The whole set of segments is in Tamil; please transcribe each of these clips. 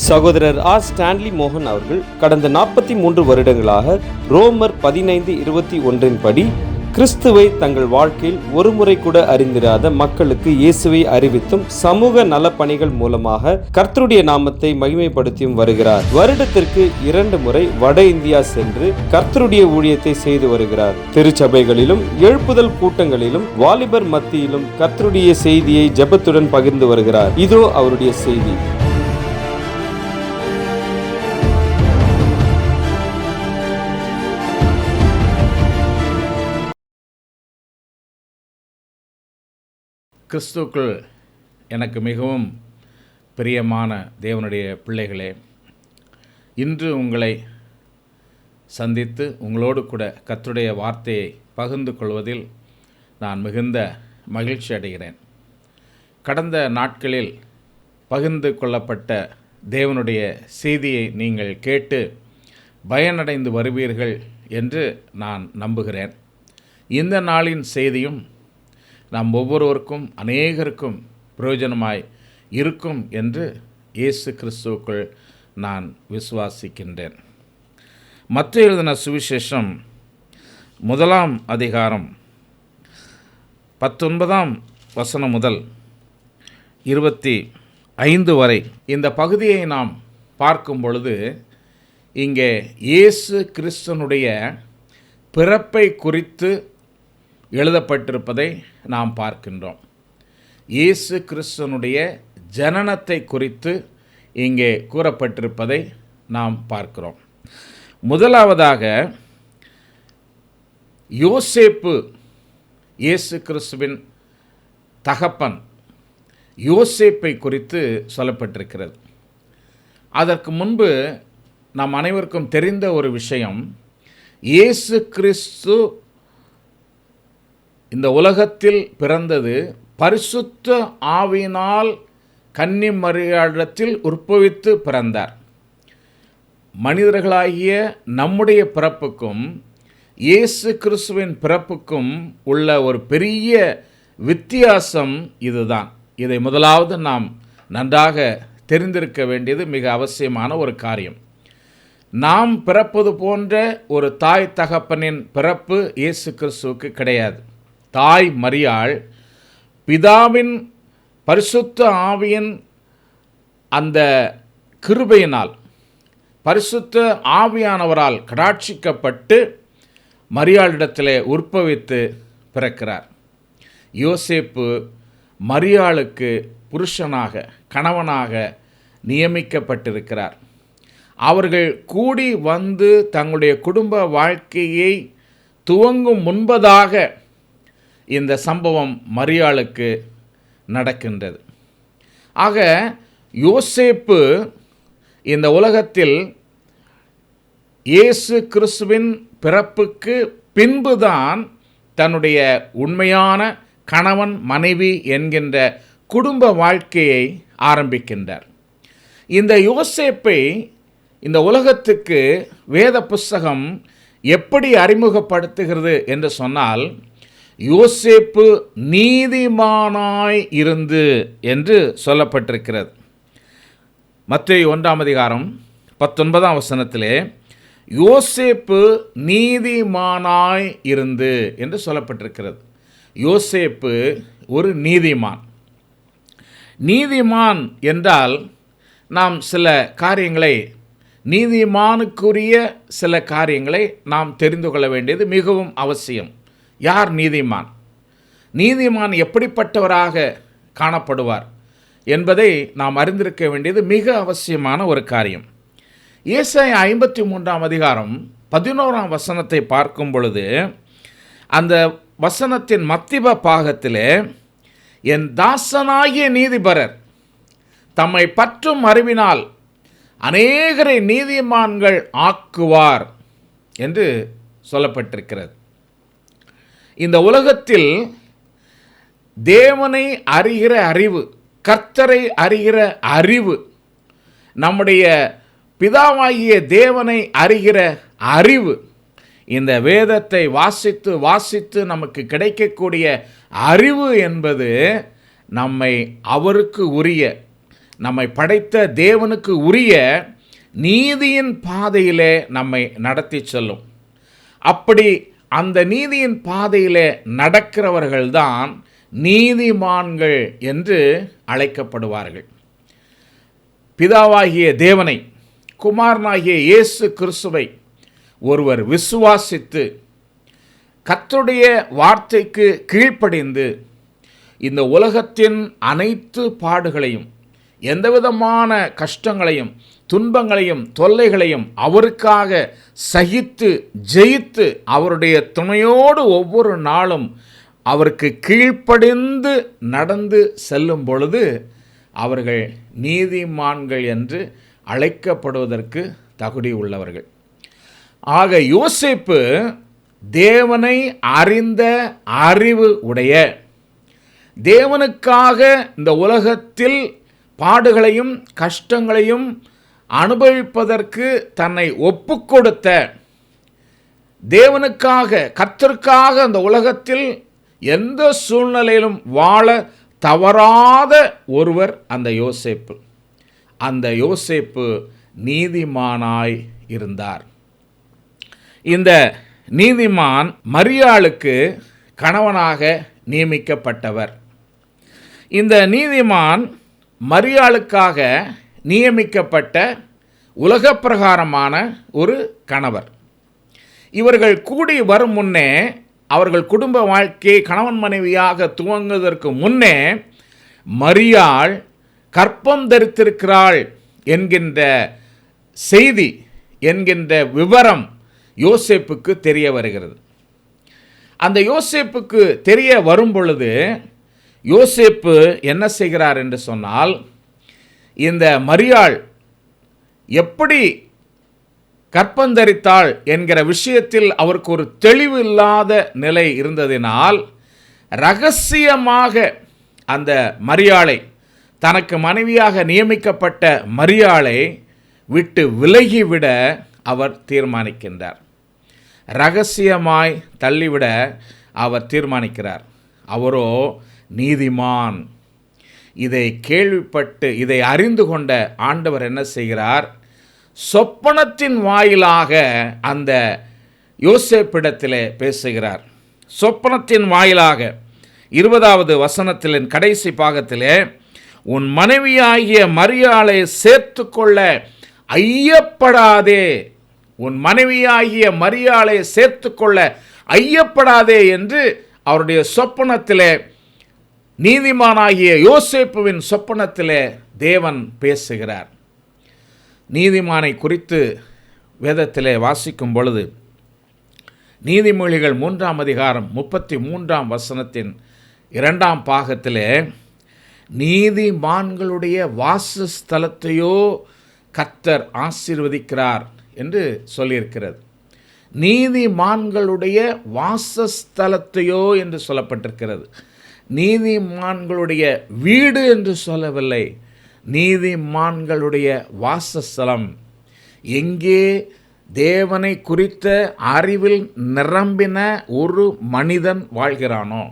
சகோதரர் ஆர் ஸ்டான்லி மோகன் அவர்கள் கடந்த 43 வருடங்களாக ரோமர் 15:21 படி கிறிஸ்துவை தங்கள் வாழ்க்கையில் ஒருமுறை கூட அறிந்திராத மக்களுக்கு இயேசுவை அறிவித்தும் சமூக நலப்பணிகள் மூலமாக கர்த்தருடைய நாமத்தை மகிமைப்படுத்தியும் வருகிறார். வருடத்திற்கு 2 முறை வட இந்தியா சென்று கர்த்தருடைய ஊழியத்தை செய்து வருகிறார். திருச்சபைகளிலும் எழுப்புதல் கூட்டங்களிலும் வாலிபர் மத்தியிலும் கர்த்தருடைய செய்தியை ஜெபத்துடன் பகிர்ந்து வருகிறார். இதோ அவருடைய செய்தி. கிறிஸ்துவுக்குள் எனக்கு மிகவும் பிரியமான தேவனுடைய பிள்ளைகளே, இன்று உங்களை சந்தித்து உங்களோடு கூட கர்த்தருடைய வார்த்தையை பகிர்ந்து கொள்வதில் நான் மிகுந்த மகிழ்ச்சி அடைகிறேன். கடந்த நாட்களில் பகிர்ந்து கொள்ளப்பட்ட தேவனுடைய செய்தியை நீங்கள் கேட்டு பயனடைந்து வருவீர்கள் என்று நான் நம்புகிறேன். இந்த நாளின் செய்தியும் நாம் ஒவ்வொருவருக்கும் அநேகருக்கும் பிரயோஜனமாய் இருக்கும் என்று இயேசு கிறிஸ்துவுக்குள் நான் விசுவாசிக்கின்றேன். மத்தேயு எழுதின சுவிசேஷம் 1 அதிகாரம் 19 முதல் 25 வரை இந்த பகுதியை நாம் பார்க்கும் பொழுது இங்கே இயேசு கிறிஸ்துனுடைய பிறப்பை குறித்து எழுதப்பட்டிருப்பதை நாம் பார்க்கின்றோம். இயேசு கிறிஸ்துனுடைய ஜனனத்தை குறித்து இங்கே கூறப்பட்டிருப்பதை நாம் பார்க்கிறோம். முதலாவதாக யோசேப்பு, இயேசு கிறிஸ்துவின் தகப்பன் யோசேப்பை குறித்து சொல்லப்பட்டிருக்கிறது. அதற்கு முன்பு நாம் அனைவருக்கும் தெரிந்த ஒரு விஷயம், இயேசு கிறிஸ்து இந்த உலகத்தில் பிறந்தது பரிசுத்த ஆவியினால் கன்னி மரியாளிடத்தில் உற்பவித்து பிறந்தார். மனிதர்களாகிய நம்முடைய பிறப்புக்கும் இயேசு கிறிஸ்துவின் பிறப்புக்கும் உள்ள ஒரு பெரிய வித்தியாசம் இதுதான். இதை முதலாவது நாம் நன்றாக தெரிந்திருக்க வேண்டியது மிக அவசியமான ஒரு காரியம். நாம் பிறப்பது போன்ற ஒரு தாய் தகப்பனின் பிறப்பு இயேசு கிறிஸ்துவுக்கு கிடையாது. தாய் மரியாள் பிதாவின் பரிசுத்த ஆவியின் அந்த கிருபையினால் பரிசுத்த ஆவியானவரால் கடாட்சிக்கப்பட்டு மரியாளிடத்திலே உற்பவித்து பிறக்கிறார். யோசேப்பு மரியாளுக்கு புருஷனாக கணவனாக நியமிக்கப்பட்டிருக்கிறார். அவர்கள் கூடி வந்து தங்களுடைய குடும்ப வாழ்க்கையை துவங்கும் முன்பதாக இந்த சம்பவம் மரியாளுக்கு நடக்கின்றது. ஆக யோசேப்பு இந்த உலகத்தில் இயேசு கிறிஸ்துவின் பிறப்புக்கு பின்புதான் தன்னுடைய உண்மையான கணவன் மனைவி என்கின்ற குடும்ப வாழ்க்கையை ஆரம்பிக்கின்றார். இந்த யோசேப்பை இந்த உலகத்துக்கு வேத புஸ்தகம் எப்படி அறிமுகப்படுத்துகிறது என்று சொன்னால், யோசேப்பு நீதிமானாய் இருந்து என்று சொல்லப்பட்டிருக்கிறது. மத்தேயு 1 அதிகாரம் 19 யோசேப்பு நீதிமானாய் இருந்து என்று சொல்லப்பட்டிருக்கிறது. யோசேப்பு ஒரு நீதிமான். நீதிமான் என்றால் நாம் சில காரியங்களை, நீதிமானுக்குரிய சில காரியங்களை நாம் தெரிந்து கொள்ள வேண்டியது மிகவும் அவசியம். யார் நீதிமான்? நீதிமான் எப்படிப்பட்டவராக காணப்படுவார் என்பதை நாம் அறிந்திருக்க வேண்டியது மிக அவசியமான ஒரு காரியம். ஏசாயா 53 அதிகாரம் 11 பார்க்கும் பொழுது அந்த வசனத்தின் மத்திய பாகத்திலே, என் தாசனாகிய நீதிபரர் தம்மை பற்றும் அறிவினால் அநேகரை நீதிமான்கள் ஆக்குவார் என்று சொல்லப்பட்டிருக்கிறது. இந்த உலகத்தில் தேவனை அறிகிற அறிவு, கர்த்தரை அறிகிற அறிவு, நம்முடைய பிதாவாகிய தேவனை அறிகிற அறிவு, இந்த வேதத்தை வாசித்து வாசித்து நமக்கு கிடைக்கக்கூடிய அறிவு என்பது நம்மை அவருக்கு உரிய, நம்மை படைத்த தேவனுக்கு உரிய நீதியின் பாதையிலே நம்மை நடத்தி செல்லும். அப்படி அந்த நீதியின் பாதையிலே நடக்கிறவர்கள்தான் நீதிமான்கள் என்று அழைக்கப்படுவார்கள். பிதாவாகிய தேவனை, குமாரனாகிய இயேசு கிறிஸ்துவை ஒருவர் விசுவாசித்து கர்த்தருடைய வார்த்தைக்கு கீழ்ப்படிந்து இந்த உலகத்தின் அனைத்து பாடுகளையும், எந்தவிதமான கஷ்டங்களையும், துன்பங்களையும், தொல்லைகளையும் அவருக்காக சகித்து ஜெயித்து அவருடைய துணையோடு ஒவ்வொரு நாளும் அவருக்கு கீழ்ப்படிந்து நடந்து செல்லும் பொழுது அவர்கள் நீதிமான்கள் என்று அழைக்கப்படுவதற்கு தகுதி உள்ளவர்கள். ஆக யோசேப்பு தேவனை அறிந்த அறிவு உடைய, தேவனுக்காக இந்த உலகத்தில் பாடுகளையும் கஷ்டங்களையும் அனுபவிப்பதற்கு தன்னை ஒப்புக்கொடுத்த, தேவனுக்காக கர்த்தருக்காக அந்த உலகத்தில் எந்த சூழ்நிலையிலும் வாழ தவறாத ஒருவர் அந்த யோசேப்பு. அந்த யோசேப்பு நீதிமானாய் இருந்தார். இந்த நீதிமான் மரியாளுக்கு கணவனாக நியமிக்கப்பட்டவர். இந்த நீதிமான் மரியாளுக்காக நியமிக்கப்பட்ட உலக பிரகாரமான ஒரு கணவர். இவர்கள் கூடி வரும் முன்னே, அவர்கள் குடும்ப வாழ்க்கையை கணவன் மனைவியாக துவங்குவதற்கு முன்னே மரியாள் கர்ப்பம் தரித்திருக்கிறாள் என்கின்ற செய்தி, என்கின்ற விவரம் யோசேப்புக்கு தெரிய வருகிறது. அந்த யோசேப்புக்கு தெரிய வரும் பொழுது யோசேப்பு என்ன செய்கிறார் என்று சொன்னால், இந்த மரியாள் எப்படி கற்பந்தரித்தாள் என்கிற விஷயத்தில் அவருக்கு ஒரு தெளிவு இல்லாத நிலை இருந்ததினால் இரகசியமாக அந்த மரியாளை, தனக்கு மனைவியாக நியமிக்கப்பட்ட மரியாளை விட்டு விலகிவிட அவர் தீர்மானிக்கின்றார். இரகசியமாய் தள்ளிவிட அவர் தீர்மானிக்கிறார். அவரோ நீதிமான். இதை கேள்விப்பட்டு, இதை அறிந்து கொண்ட ஆண்டவர் என்ன செய்கிறார்? சொப்பனத்தின் வாயிலாக அந்த யோசேப்பிடத்திலே பேசுகிறார். சொப்பனத்தின் வாயிலாக 20வது வசனத்தின் கடைசி பாகத்திலே, உன் மனைவியாகிய மரியாளை சேர்த்து கொள்ள ஐயப்படாதே, உன் மனைவியாகிய மரியாளை சேர்த்து கொள்ள ஐயப்படாதே என்று அவருடைய சொப்பனத்திலே, நீதிமானாகிய யோசேப்புவின் சொப்பனத்திலே தேவன் பேசுகிறார். நீதிமானை குறித்து வேதத்திலே வாசிக்கும் பொழுது, நீதிமொழிகள் 3ஆம் அதிகாரம் 33ஆம் வசனத்தின் 2ஆம் பாகத்திலே, நீதிமான்களுடைய வாசஸ்தலத்தையோ கர்த்தர் ஆசீர்வதிக்கிறார் என்று சொல்லியிருக்கிறது. நீதிமான்களுடைய வாசஸ்தலத்தையோ என்று சொல்லப்பட்டிருக்கிறது. நீதிமான்களுடைய வீடு என்று சொல்லவில்லை, நீதிமான்களுடைய வாசஸ்தலம். எங்கே தேவனை குறித்த அறிவில் நிரம்பின ஒரு மனிதன் வாழ்கிறானோ,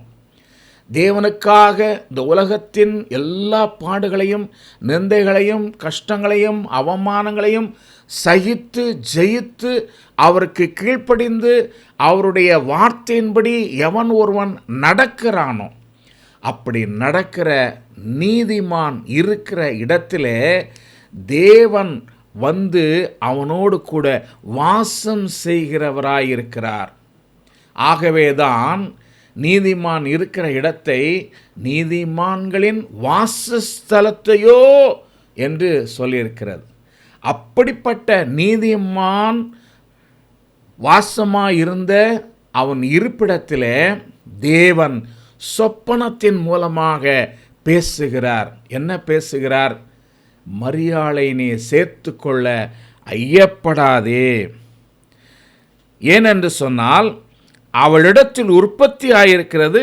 தேவனுக்காக இந்த உலகத்தின் எல்லா பாடுகளையும் நிந்தைகளையும் கஷ்டங்களையும் அவமானங்களையும் சகித்து ஜெயித்து அவருக்கு கீழ்ப்படிந்து அவருடைய வார்த்தையின்படி எவன் ஒருவன் நடக்கிறானோ, அப்படி நடக்கிற நீதிமான் இருக்கிற இடத்திலே தேவன் வந்து அவனோடு கூட வாசம் செய்கிறவராயிருக்கிறார். ஆகவேதான் நீதிமான் இருக்கிற இடத்தை நீதிமான்களின் வாசஸ்தலத்தையோ என்று சொல்லியிருக்கிறது. அப்படிப்பட்ட நீதிமான் வாசமாயிருந்த அவன் இருப்பிடத்திலே தேவன் சொப்பனத்தின் மூலமாக பேசுகிறார். என்ன பேசுகிறார்? மரியாளை நீ சேர்த்து கொள்ள ஐயப்படாதே. ஏனென்று சொன்னால், அவளிடத்தில் உற்பத்தி ஆயிருக்கிறது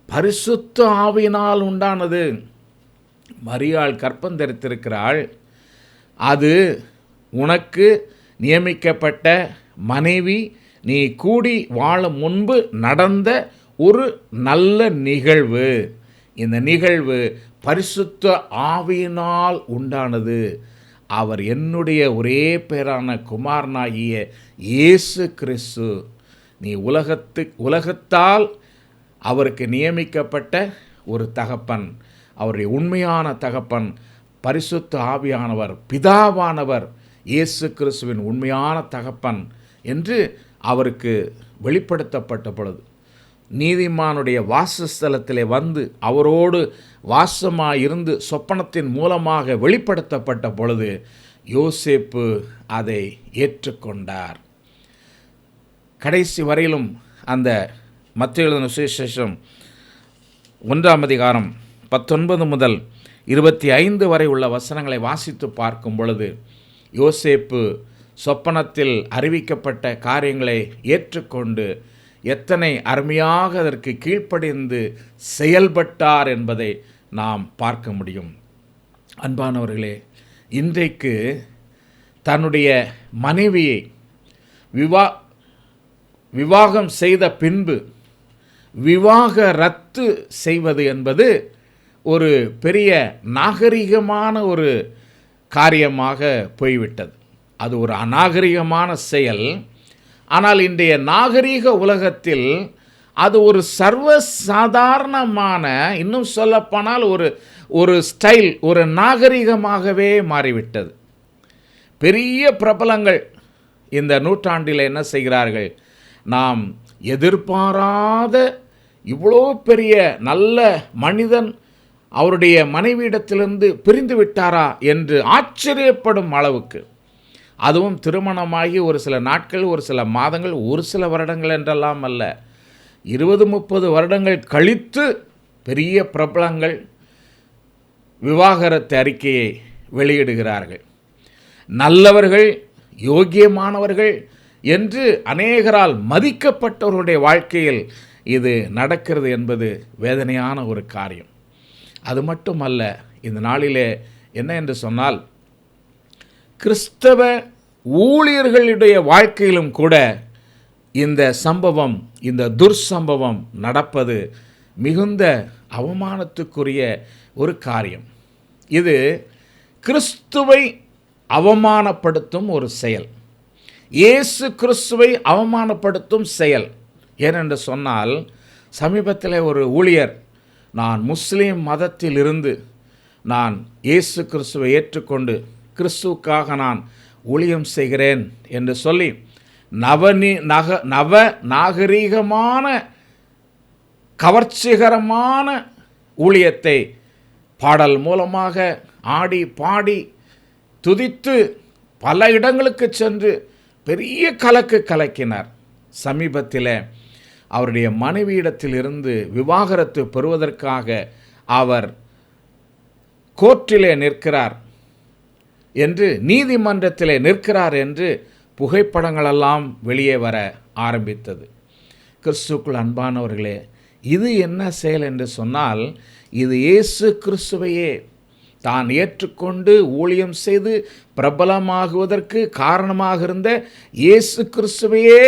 பரிசுத்த ஆவியினால் உண்டானது. மரியாள் கர்ப்பம் தரித்திருக்கிறாள். அது உனக்கு நியமிக்கப்பட்ட மனைவி நீ கூடி வாழும் முன்பு நடந்த ஒரு நல்ல நிகழ்வு. இந்த நிகழ்வு பரிசுத்த ஆவியினால் உண்டானது. அவர் என்னுடைய ஒரே பேரான குமாரனாகிய இயேசு கிறிஸ்து. நீ உலகத்தால் அவருக்கு நியமிக்கப்பட்ட ஒரு தகப்பன், அவருடைய உண்மையான தகப்பன் பரிசுத்த ஆவியானவர், பிதாவானவர் இயேசு கிறிஸ்துவின் உண்மையான தகப்பன் என்று அவருக்கு வெளிப்படுத்தப்பட்ட பொழுது, நீதிமானுடைய வாசஸ்தலத்திலே வந்து அவரோடு வாசமாயிருந்து சொப்பனத்தின் மூலமாக வெளிப்படுத்தப்பட்ட பொழுது யோசேப்பு அதை ஏற்றுக்கொண்டார். கடைசி வரையிலும் அந்த மத்தேயு எழுதின சுவிசேஷம் 1ஆம் அதிகாரம் 19 முதல் 25 வரை உள்ள வசனங்களை வாசித்து பார்க்கும் பொழுது யோசேப்பு சொப்பனத்தில் அறிவிக்கப்பட்ட காரியங்களை ஏற்றுக்கொண்டு எத்தனை அருமையாக அதற்கு கீழ்ப்படிந்து செயல்பட்டார் என்பதை நாம் பார்க்க முடியும். அன்பானவர்களே, இன்றைக்கு தன்னுடைய மனைவியை விவாகம் செய்த பின்பு விவாகரத்து செய்வது என்பது ஒரு பெரிய நாகரிகமான ஒரு காரியமாக போய்விட்டது. அது ஒரு அநாகரிகமான செயல். ஆனால் இன்றைய நாகரிக உலகத்தில் அது ஒரு சர்வசாதாரணமான, இன்னும் சொல்லப்போனால் ஒரு ஸ்டைல், ஒரு நாகரிகமாகவே மாறிவிட்டது. பெரிய பிரபலங்கள் இந்த நூற்றாண்டில் என்ன செய்கிறார்கள்? நாம் எதிர்பாராத இவ்வளோ பெரிய நல்ல மனிதன் அவருடைய மனைவியிடத்திலிருந்து பிரிந்து விட்டாரா என்று ஆச்சரியப்படும் அளவுக்கு, அதுவும் திருமணமாகி ஒரு சில நாட்கள், ஒரு சில மாதங்கள், ஒரு சில வருடங்கள் என்றெல்லாம் அல்ல, 20-30 வருடங்கள் கழித்து பெரிய பிரபலங்கள் விவாகரத்து அறிக்கையை வெளியிடுகிறார்கள். நல்லவர்கள், யோக்கியமானவர்கள் என்று அநேகரால் மதிக்கப்பட்டவர்களுடைய வாழ்க்கையில் இது நடக்கிறது என்பது வேதனையான ஒரு காரியம். அது மட்டுமல்ல, இந்த நாளிலே என்ன என்று சொன்னால், கிறிஸ்தவ ஊழியர்களுடைய வாழ்க்கையிலும் கூட இந்த சம்பவம், இந்த துர்சம்பவம் நடப்பது மிகுந்த அவமானத்துக்குரிய ஒரு காரியம். இது கிறிஸ்துவை அவமானப்படுத்தும் ஒரு செயல், இயேசு கிறிஸ்துவை அவமானப்படுத்தும் செயல். ஏனென்று சொன்னால், சமீபத்தில் ஒரு ஊழியர், நான் முஸ்லீம் மதத்தில் இருந்து நான் இயேசு கிறிஸ்துவை ஏற்றுக்கொண்டு கிறிஸ்துவுக்காக நான் ஊழியம் செய்கிறேன் என்று சொல்லி நவ நாகரீகமான கவர்ச்சிகரமான ஊழியத்தை பாடல் மூலமாக ஆடி பாடி துதித்து பல இடங்களுக்கு சென்று பெரிய கலக்கினார். சமீபத்தில் அவருடைய மனைவியிடத்திலிருந்து விவாகரத்து பெறுவதற்காக அவர் கோர்ட்டிலே நிற்கிறார் என்று, நீதிமன்றத்திலே நிற்கிறார் என்று புகைப்படங்களெல்லாம் வெளியே வர ஆரம்பித்தது. கிறிஸ்துவுக்குள் அன்பானவர்களே, இது என்ன செயல் என்று சொன்னால், இது இயேசு கிறிஸ்துவையே தான் ஏற்றுக்கொண்டு ஊழியம் செய்து பிரபலமாகுவதற்கு காரணமாக இருந்த இயேசு கிறிஸ்துவையே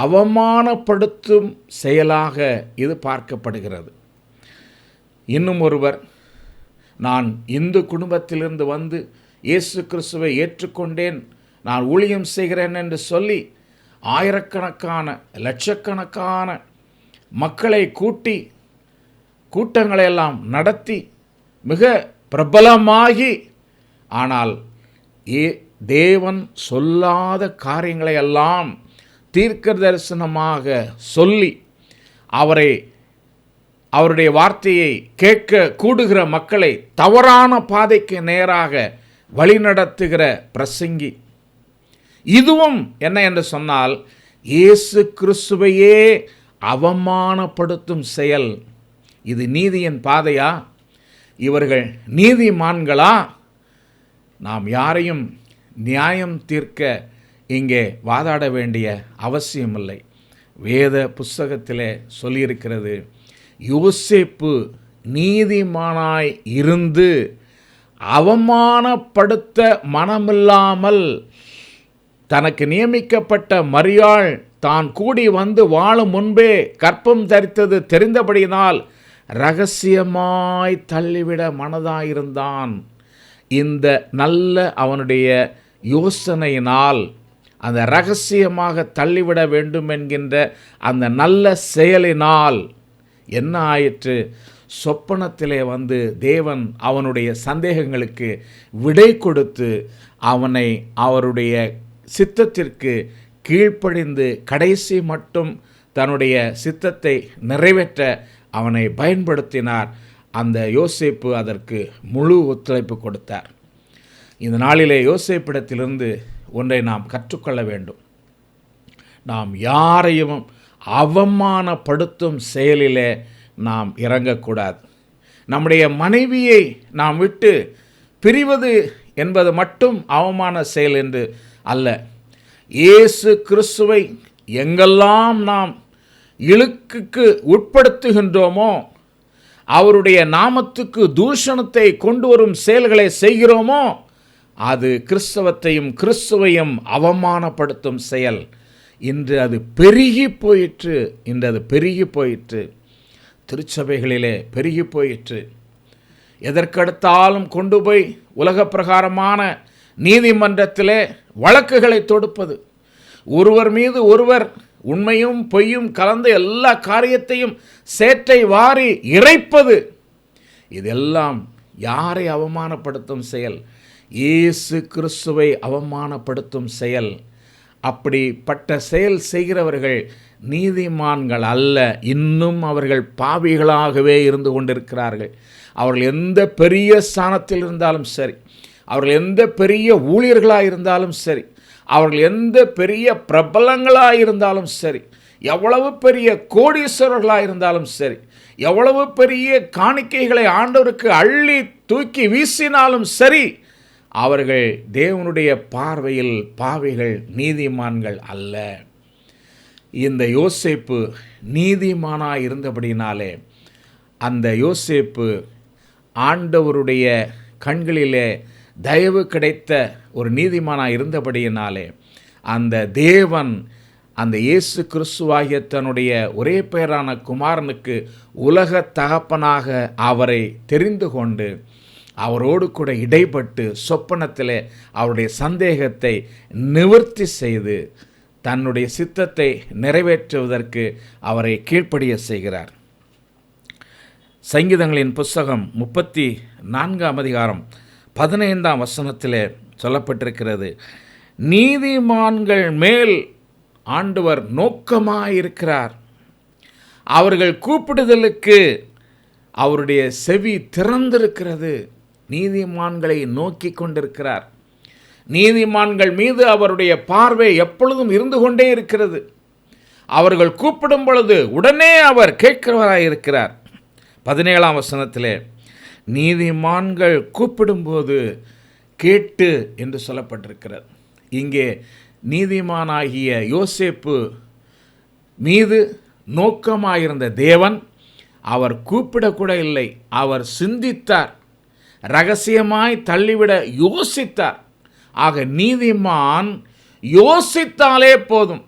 அவமானப்படுத்தும் செயலாக இது பார்க்கப்படுகிறது. இன்னும் ஒருவர், நான் இந்து குடும்பத்திலிருந்து வந்து இயேசு கிறிஸ்துவை ஏற்றுக்கொண்டேன், நான் ஊழியம் செய்கிறேன் என்று சொல்லி ஆயிரக்கணக்கான லட்சக்கணக்கான மக்களை கூட்டி கூட்டங்களையெல்லாம் நடத்தி மிக பிரபலமாகி, ஆனால் தேவன் சொல்லாத காரியங்களை எல்லாம் தீர்க்க தரிசனமாக சொல்லி அவருடைய வார்த்தையை கேட்க கூடுகிற மக்களை தவறான பாதைக்கு நேராக வழிநடத்துகிற பிரசங்கி. இதுவும் என்ன என்று சொன்னால், இயேசு கிறிஸ்துவையே அவமானப்படுத்தும் செயல். இது நீதியின் பாதையா? இவர்கள் நீதிமான்களா? நாம் யாரையும் நியாயம் தீர்க்க இங்கே வாதாட வேண்டிய அவசியமில்லை. வேத புஸ்தகத்திலே சொல்லியிருக்கிறது, யோசேப்பு நீதிமானாய் இருந்து அவமானப்படுத்த மனமில்லாமல் தனக்கு நியமிக்கப்பட்ட மரியாள் தான் கூடி வந்து வாழும் முன்பே கர்ப்பம் தரித்தது தெரிந்தபடியினால் இரகசியமாய் தள்ளிவிட மனதாயிருந்தான். இந்த நல்ல அவனுடைய யோசனையினால், அந்த இரகசியமாக தள்ளிவிட வேண்டும் என்கின்ற அந்த நல்ல செயலினால் என்ன ஆயிற்று? சொப்பனத்திலே வந்து தேவன் அவனுடைய சந்தேகங்களுக்கு விடை கொடுத்து அவனை அவருடைய சித்தத்திற்கு கீழ்ப்படிந்து கடைசி மட்டும் தன்னுடைய சித்தத்தை நிறைவேற்ற அவனை பயன்படுத்தினார். அந்த யோசேப்பு அதற்கு முழு ஒத்துழைப்பு கொடுத்தார். இந்த நாளிலே யோசேப்பிடத்திலிருந்து ஒன்றை நாம் கற்றுக்கொள்ள வேண்டும். நாம் யாரையும் அவமானப்படுத்தும் செயலிலே நாம் இறங்கக்கூடாது. நம்முடைய மனைவியை நாம் விட்டு பிரிவது என்பது மட்டும் அவமான செயல் என்று அல்ல. இயேசு கிறிஸ்துவை எங்கெல்லாம் நாம் இழுக்குக்கு உட்படுத்துகின்றோமோ, அவருடைய நாமத்துக்கு தூஷணத்தை கொண்டு வரும் செயல்களை செய்கிறோமோ, அது கிறிஸ்தவத்தையும் கிறிஸ்துவையும் அவமானப்படுத்தும் செயல். இன்று அது பெருகி போயிற்று. திருச்சபைகளிலே பெருகி போயிற்று. எதற்கெடுத்தாலும் கொண்டு போய் உலக பிரகாரமான நீதிமன்றத்திலே வழக்குகளை தொடுப்பது, ஒருவர் மீது ஒருவர் உண்மையும் பொய்யும் கலந்த எல்லா காரியத்தையும் சேற்றை வாரி இறைப்பது, இதெல்லாம் யாரை அவமானப்படுத்தும் செயல்? இயேசு கிறிஸ்துவை அவமானப்படுத்தும் செயல். அப்படிப்பட்ட செயல் செய்கிறவர்கள் நீதிமான்கள் அல்ல, இன்னும் அவர்கள் பாவிகளாகவே இருந்து கொண்டிருக்கிறார்கள். அவர்கள் எந்த பெரிய ஸ்தானத்தில் இருந்தாலும் சரி, அவர்கள் எந்த பெரிய ஊழியர்களாக இருந்தாலும் சரி, அவர்கள் எந்த பெரிய பிரபலங்களாக இருந்தாலும் சரி, எவ்வளவு பெரிய கோடீஸ்வரர்களாக இருந்தாலும் சரி, எவ்வளவு பெரிய காணிக்கைகளை ஆண்டவருக்கு அள்ளி தூக்கி வீசினாலும் சரி, அவர்கள் தேவனுடைய பார்வையில் பாவிகள், நீதிமான்கள் அல்ல. இந்த யோசேப்பு நீதிமானாக இருந்தபடினாலே, அந்த யோசேப்பு ஆண்டவருடைய கண்களிலே தயவு கிடைத்த ஒரு நீதிமானாக இருந்தபடியினாலே, அந்த தேவன் அந்த இயேசு கிறிஸ்துவாகிய தன்னுடைய ஒரே பெயரான குமாரனுக்கு உலக தகப்பனாக அவரை தெரிந்து கொண்டு அவரோடு கூட இடைப்பட்டு சொப்பனத்திலே அவருடைய சந்தேகத்தை நிவர்த்தி செய்து தன்னுடைய சித்தத்தை நிறைவேற்றுவதற்கு அவரை கீழ்ப்படிய செய்கிறார். சங்கீதங்களின் புஸ்தகம் 34ஆம் அதிகாரம் 15ஆம் வசனத்திலே சொல்லப்பட்டிருக்கிறது, நீதிமான்கள் மேல் ஆண்டவர் நோக்கமாயிருக்கிறார், அவர்கள் கூப்பிடுதலுக்கு அவருடைய செவி திறந்திருக்கிறது. நீதிமான்களை நோக்கி கொண்டிருக்கிறார். நீதிமான்கள் மீது அவருடைய பார்வை எப்பொழுதும் இருந்து கொண்டே இருக்கிறது. அவர்கள் கூப்பிடும் பொழுது உடனே அவர் கேட்கிறவராயிருக்கிறார். 17ஆம் வசனத்திலே நீதிமான்கள் கூப்பிடும்போது கேட்டு என்று சொல்லப்பட்டிருக்கிறது. இங்கே நீதிமானாகிய யோசேப்பு மீது நோக்கமாயிருந்த தேவன் அவர் கூப்பிடக்கூட இல்லை, அவர் சிந்தித்தார், இரகசியமாய் தள்ளிவிட யோசித்தார். ஆக நீதிமான் யோசித்தாலே போதும்,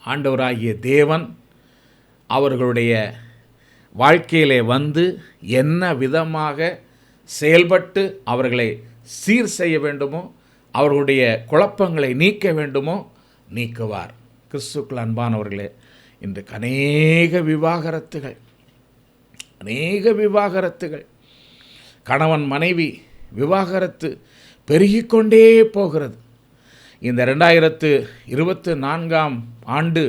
ஆண்டவராகிய தேவன் அவர்களுடைய வாழ்க்கையிலே வந்து என்ன விதமாக செயல்பட்டு அவர்களை சீர் செய்ய வேண்டுமோ, அவர்களுடைய குழப்பங்களை நீக்க வேண்டுமோ நீக்குவார். கிறிஸ்துக்கள் அன்பானவர்களே, இன்றைக்கு அநேக விவாகரத்துகள், கணவன் மனைவி விவாகரத்து பெருகிக்கொண்டே போகிறது. இந்த 2024ஆம் ஆண்டு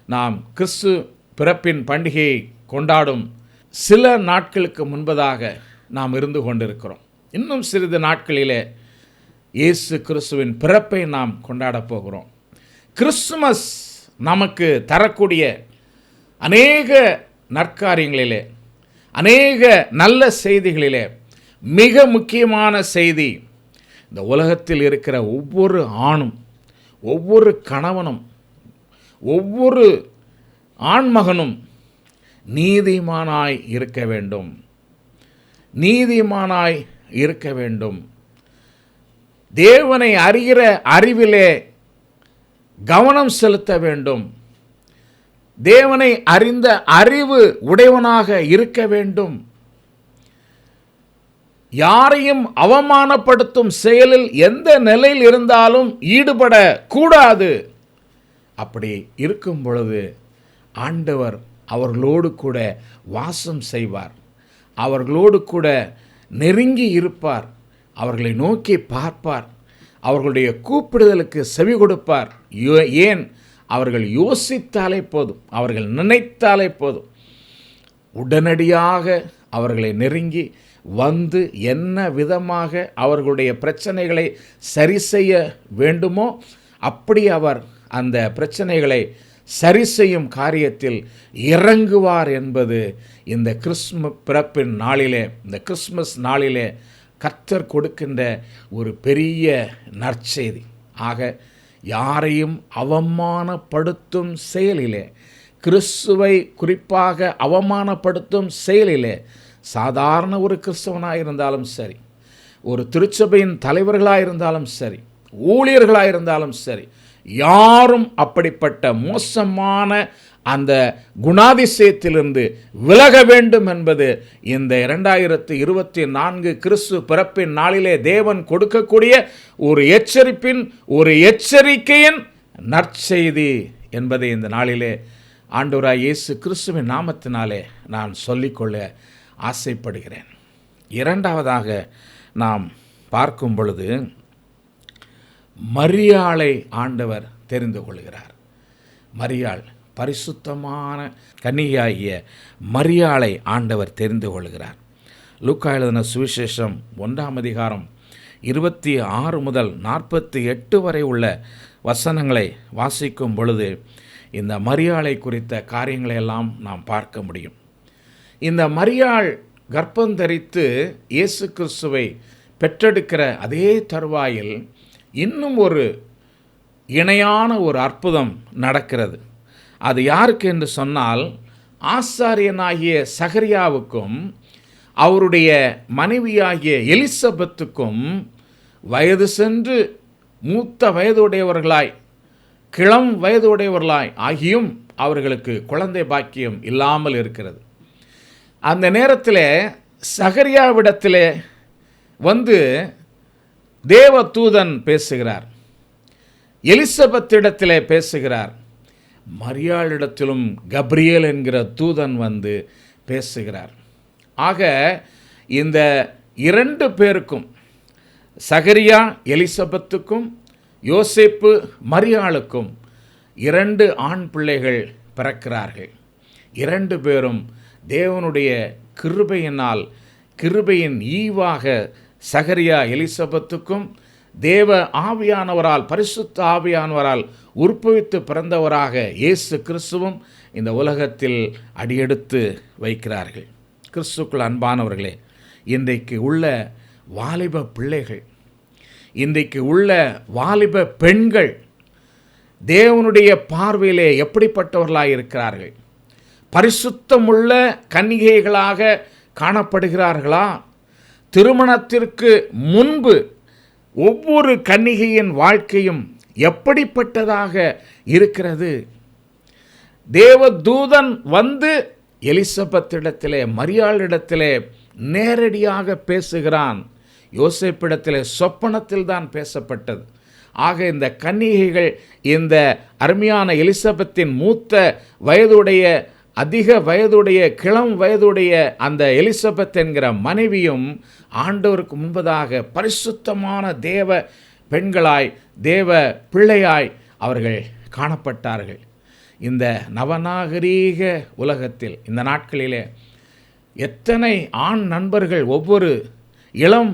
நாம் கிறிஸ்து பிறப்பின் பண்டிகையை கொண்டாடும் சில நாட்களுக்கு முன்பதாக நாம் இருந்து கொண்டிருக்கிறோம். இன்னும் சிறிது நாட்களிலே இயேசு கிறிஸ்துவின் பிறப்பை நாம் கொண்டாடப் போகிறோம். கிறிஸ்துமஸ் நமக்கு தரக்கூடிய அநேக நற்காரியங்களிலே, அநேக நல்ல செய்திகளிலே மிக முக்கியமான செய்தி, இந்த உலகத்தில் இருக்கிற ஒவ்வொரு ஆணும், ஒவ்வொரு கணவனும், ஒவ்வொரு ஆண்மகனும் நீதிமானாய் இருக்க வேண்டும். நீதிமானாய் இருக்க வேண்டும். தேவனை அறிகிற அறிவிலே கவனம் செலுத்த வேண்டும். தேவனை அறிந்த அறிவு உடையவனாக இருக்க வேண்டும். யாரையும் அவமானப்படுத்தும் செயலில் எந்த நிலையில் இருந்தாலும் ஈடுபடக்கூடாது. அப்படி இருக்கும் பொழுது ஆண்டவர் அவர்களோடு கூட வாசம் செய்வார், அவர்களோடு கூட நெருங்கி இருப்பார், அவர்களை நோக்கி பார்ப்பார், அவர்களுடைய கூப்பிடுதலுக்கு செவி கொடுப்பார். ஏன்? அவர்கள் யோசித்தாலே போதும், அவர்கள் நினைத்தாலே போதும், உடனடியாக அவர்களை நெருங்கி வந்து என்ன விதமாக அவர்களுடைய பிரச்சனைகளை சரி செய்ய வேண்டுமோ அப்படி அவர் அந்த பிரச்சனைகளை சரி செய்யும் காரியத்தில் இறங்குவார் என்பது இந்த பிறப்பின் நாளிலே, இந்த கிறிஸ்மஸ் நாளிலே கர்த்தர் கொடுக்கின்ற ஒரு பெரிய நற்செய்தி. ஆக யாரையும் அவமானப்படுத்தும் செயலிலே, கிறிஸ்துவை குறிப்பாக அவமானப்படுத்தும் செயலிலே, சாதாரண ஒரு கிறிஸ்தவனாக இருந்தாலும் சரி, ஒரு திருச்சபையின் தலைவர்களாக இருந்தாலும் சரி, ஊழியர்களாக இருந்தாலும் சரி, யாரும் அப்படிப்பட்ட மோசமான அந்த குணாதிசயத்திலிருந்து விலக வேண்டும் என்பது இந்த 2024 கிறிஸ்து பிறப்பின் நாளிலே தேவன் கொடுக்கக்கூடிய ஒரு எச்சரிக்கையின் நற்செய்தி என்பதை இந்த நாளிலே ஆண்டவராய் இயேசு கிறிஸ்துவின் நாமத்தினாலே நான் சொல்லிக்கொள்ள ஆசைப்படுகிறேன். இரண்டாவதாக நாம் பார்க்கும் பொழுது மரியாளை ஆண்டவர் தெரிந்து கொள்கிறார். மரியாள், பரிசுத்தமான கன்னிகையாகிய மரியாளை ஆண்டவர் தெரிந்து கொள்கிறார். லூக்கா எழுதின சுவிசேஷம் 1ஆம் அதிகாரம் 26 முதல் 48 வரை உள்ள வசனங்களை வாசிக்கும் பொழுது இந்த மரியாளை குறித்த காரியங்களை எல்லாம் நாம் பார்க்க முடியும். இந்த மரியாள் கர்ப்பம் தரித்து இயேசு கிறிஸ்துவை பெற்றெடுக்கிற அதே தருவாயில் இன்னும் ஒரு இணையான ஒரு அற்புதம் நடக்கிறது. அது யாருக்கு என்று சொன்னால், ஆசாரியனாகிய சகரியாவுக்கும் அவருடைய மனைவியாகிய எலிசபெத்துக்கும் வயது சென்று மூத்த வயதுடையவர்களாய், கிளம் வயதுடையவர்களாய் ஆகியும் அவர்களுக்கு குழந்தை பாக்கியம் இல்லாமல் இருக்கிறது. அந்த நேரத்தில் சகரியாவிடத்தில் வந்து தேவதூதன் பேசுகிறார், எலிசபெத்திடத்தில் பேசுகிறார், மரியாளிடத்திலும் கப்ரியேல் என்கிற தூதன் வந்து பேசுகிறார். ஆக இந்த 2 பேருக்கும், சகரியா எலிசபெத்துக்கும் யோசேப்பு மரியாளுக்கும் 2 ஆண் பிள்ளைகள் பிறக்கிறார்கள். 2 பேரும் தேவனுடைய கிருபையினால், கிருபையின் ஈவாக சகரியா எலிசபெத்துக்கும் தேவ ஆவியானவரால், பரிசுத்த ஆவியானவரால் உற்பவித்து பிறந்தவராக இயேசு கிறிஸ்துவும் இந்த உலகத்தில் அடியெடுத்து வைக்கிறார்கள். கிறிஸ்துக்குள் அன்பானவர்களே, இன்றைக்கு உள்ள வாலிப பிள்ளைகள், இன்றைக்கு உள்ள வாலிப பெண்கள் தேவனுடைய பார்வையிலே எப்படிப்பட்டவர்களாக இருக்கிறார்கள்? பரிசுத்தமுள்ள கன்னிகைகளாக காணப்படுகிறார்களா? திருமணத்திற்கு முன்பு ஒவ்வொரு கன்னிகையின் வாழ்க்கையும் எப்படிப்பட்டதாக இருக்கிறது? தேவதூதன் வந்து எலிசபெத்திடத்திலே, மரியாளிடத்திலே நேரடியாக பேசுகிறான். யோசேப்பிடத்திலே சொப்பனத்தில் தான் பேசப்பட்டது. ஆக இந்த கன்னிகைகள், இந்த அருமையான எலிசபெத்தின் மூத்த வயதுடைய, அதிக வயதுடைய, கிளம் வயதுடைய அந்த எலிசபெத் என்கிற மனைவியும் ஆண்டவருக்கு முன்பதாக பரிசுத்தமான தேவ பெண்களாய், தேவ பிள்ளையாய் அவர்கள் காணப்பட்டார்கள். இந்த நவநாகரீக உலகத்தில், இந்த நாட்களிலே எத்தனை ஆண் நண்பர்கள் ஒவ்வொரு இளம்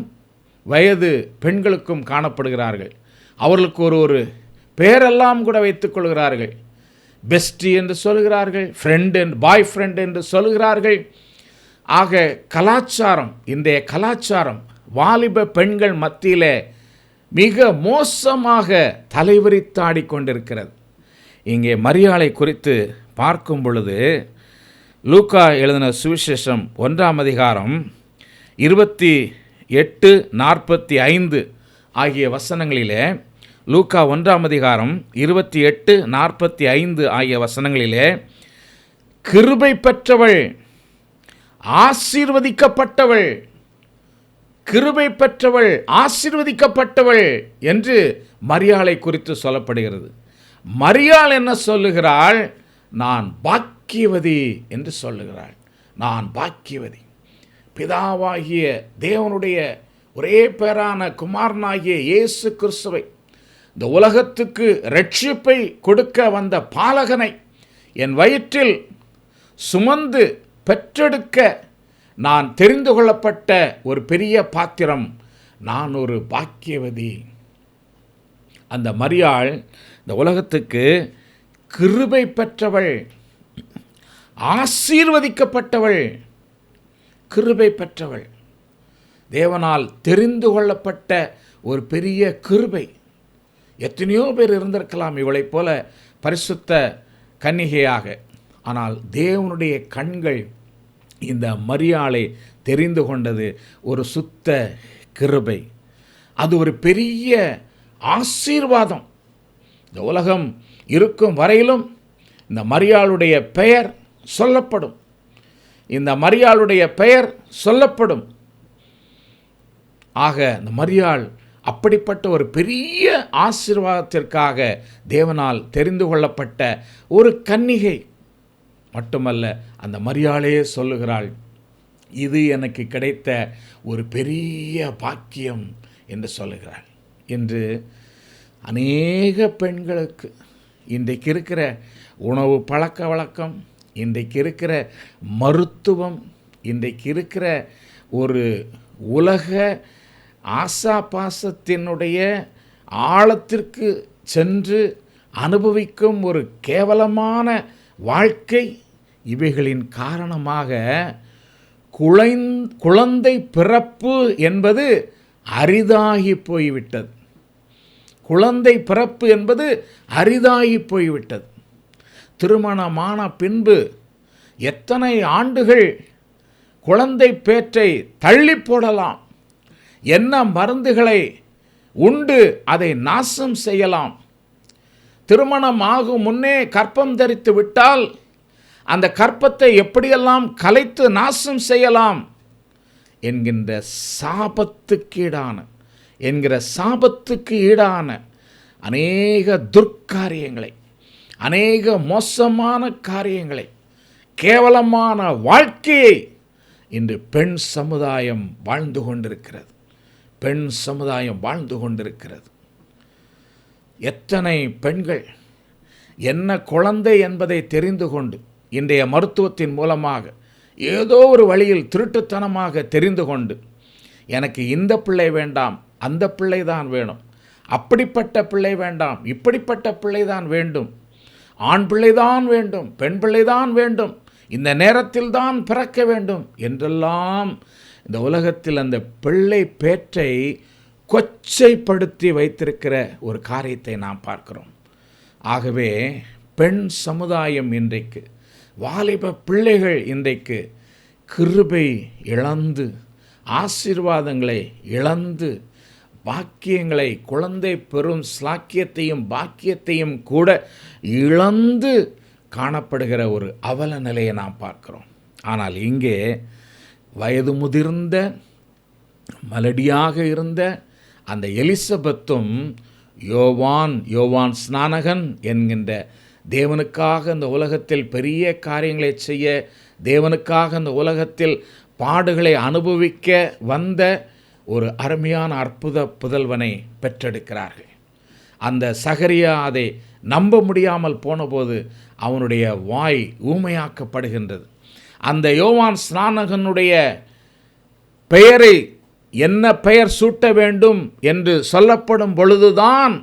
வயது பெண்களுக்கும் காணப்படுகிறார்கள். அவர்களுக்கு ஒரு பேரெல்லாம் கூட வைத்துக் கொள்கிறார்கள். பெஸ்டி என்று சொல்கிறார்கள், ஃப்ரெண்ட் அண்ட் பாய் ஃப்ரெண்ட் என்று சொல்கிறார்கள். ஆக கலாச்சாரம், இன்றைய கலாச்சாரம் வாலிப பெண்கள் மத்தியிலே மிக மோசமாக தலைவிரித்தாடி கொண்டிருக்கிறது. இங்கே மரியாளை குறித்து பார்க்கும் பொழுது லூக்கா எழுதின சுவிசேஷம் 1ஆம் அதிகாரம் 28-45 ஆகிய வசனங்களிலே, லூக்கா 1ஆம் அதிகாரம் 28-45 ஆகிய வசனங்களிலே கிருபை பெற்றவள், ஆசீர்வதிக்கப்பட்டவள், கிருபை பெற்றவள், ஆசீர்வதிக்கப்பட்டவள் என்று மரியாளை குறித்து சொல்லப்படுகிறது. மரியாள் என்ன சொல்லுகிறாள்? நான் பாக்கியவதி என்று சொல்லுகிறாள். நான் பாக்கியவதி. பிதாவாகிய தேவனுடைய ஒரே பேரான குமாரனாகிய இயேசு கிறிஸ்துவை, இந்த உலகத்துக்கு இரட்சிப்பை கொடுக்க வந்த பாலகனை என் வயிற்றில் சுமந்து பெற்றெடுக்க நான் தெரிந்து கொள்ளப்பட்ட ஒரு பெரிய பாத்திரம். நான் ஒரு பாக்கியவதி. அந்த மரியாள் இந்த உலகத்துக்கு கிருபை பெற்றவள், ஆசீர்வதிக்கப்பட்டவள், கிருபை பெற்றவள், தேவனால் தெரிந்து கொள்ளப்பட்ட ஒரு பெரிய கிருபை. எத்தனையோ பேர் இருந்திருக்கலாம் இவளைப் போல பரிசுத்த கன்னிகையாக. ஆனால் தேவனுடைய கண்கள் இந்த மரியாளை தெரிந்து கொண்டது ஒரு சுத்த கிருபை. அது ஒரு பெரிய ஆசீர்வாதம். இந்த உலகம் இருக்கும் வரையிலும் இந்த மரியாளுடைய பெயர் சொல்லப்படும். இந்த மரியாளுடைய பெயர் சொல்லப்படும். ஆக இந்த மரியாள் அப்படிப்பட்ட ஒரு பெரிய ஆசீர்வாதத்திற்காக தேவனால் தெரிந்து கொள்ளப்பட்ட ஒரு கன்னிகை. மட்டுமல்ல, அந்த மரியாளே சொல்லுகிறாள், இது எனக்கு கிடைத்த ஒரு பெரிய பாக்கியம் என்று சொல்லுகிறாள். என்று அநேக பெண்களுக்கு இன்றைக்கு இருக்கிற உணவு பழக்க வழக்கம், இன்றைக்கு இருக்கிற மருத்துவம், இன்றைக்கு இருக்கிற ஒரு உலக ஆசாபாசத்தினுடைய ஆழத்திற்கு சென்று அனுபவிக்கும் ஒரு கேவலமான வாழ்க்கை, இவைகளின் காரணமாக குழந்தை பிறப்பு என்பது அரிதாகி போய்விட்டது. குழந்தை பிறப்பு என்பது அரிதாகி போய்விட்டது. திருமணமான பின்பு எத்தனை ஆண்டுகள் குழந்தை பேற்றை தள்ளி போடலாம், என்ன மருந்துகளை உண்டு அதை நாசம் செய்யலாம். திருமணம் ஆகும் முன்னே கர்ப்பம் தரித்து விட்டால் அந்த கர்ப்பத்தை எப்படியெல்லாம் கலைத்து நாசம் செய்யலாம் என்கிற சாபத்துக்கு ஈடான அநேக துர்க்காரியங்களை, அநேக மோசமான காரியங்களை, கேவலமான வாழ்க்கையை இன்று பெண் சமுதாயம் வாழ்ந்து கொண்டிருக்கிறது. பெண் சமுதாயம் வாழ்ந்து கொண்டிருக்கிறது. எத்தனை பெண்கள் என்ன குழந்தை என்பதை தெரிந்து கொண்டு இன்றைய மருத்துவத்தின் மூலமாக ஏதோ ஒரு வழியில் திருட்டுத்தனமாக தெரிந்து கொண்டு, எனக்கு இந்த பிள்ளை வேண்டாம், அந்த பிள்ளை தான் வேணும், அப்படிப்பட்ட பிள்ளை வேண்டாம், இப்படிப்பட்ட பிள்ளை தான் வேண்டும், ஆண் பிள்ளைதான் வேண்டும், பெண் பிள்ளைதான் வேண்டும், இந்த நேரத்தில் தான் பிறக்க வேண்டும் என்றெல்லாம் இந்த உலகத்தில் அந்த பிள்ளை பேற்றை கொச்சைப்படுத்தி வைத்திருக்கிற ஒரு காரியத்தை நாம் பார்க்கிறோம். ஆகவே பெண் சமுதாயம் இன்றைக்கு, வாலிப பிள்ளைகள் இன்றைக்கு கிருபை இழந்து, ஆசீர்வாதங்களை இழந்து, பாக்கியங்களை, குழந்தை பெறும் ஸ்லாக்கியத்தையும் பாக்கியத்தையும் கூட இழந்து காணப்படுகிற ஒரு அவல நிலையை நாம் பார்க்கிறோம். ஆனால் இங்கே வயது முதிர்ந்த மலடியாக இருந்த அந்த எலிசபெத்தும் யோவான் ஸ்நானகன் என்கின்ற தேவனுக்காக இந்த உலகத்தில் பெரிய காரியங்களை செய்ய, தேவனுக்காக இந்த உலகத்தில் பாடுகளை அனுபவிக்க வந்த ஒரு அருமையான அற்புத புதல்வனை பெற்றெடுக்கிறார்கள். அந்த சகரியா அதை நம்ப முடியாமல் போனபோது அவனுடைய வாய் ஊமையாக்கப்படுகின்றது. அந்த யோவான் ஸ்நானகனுடைய பெயரை என்ன பெயர் சூட்ட வேண்டும் என்று சொல்லப்படும் பொழுதுதான்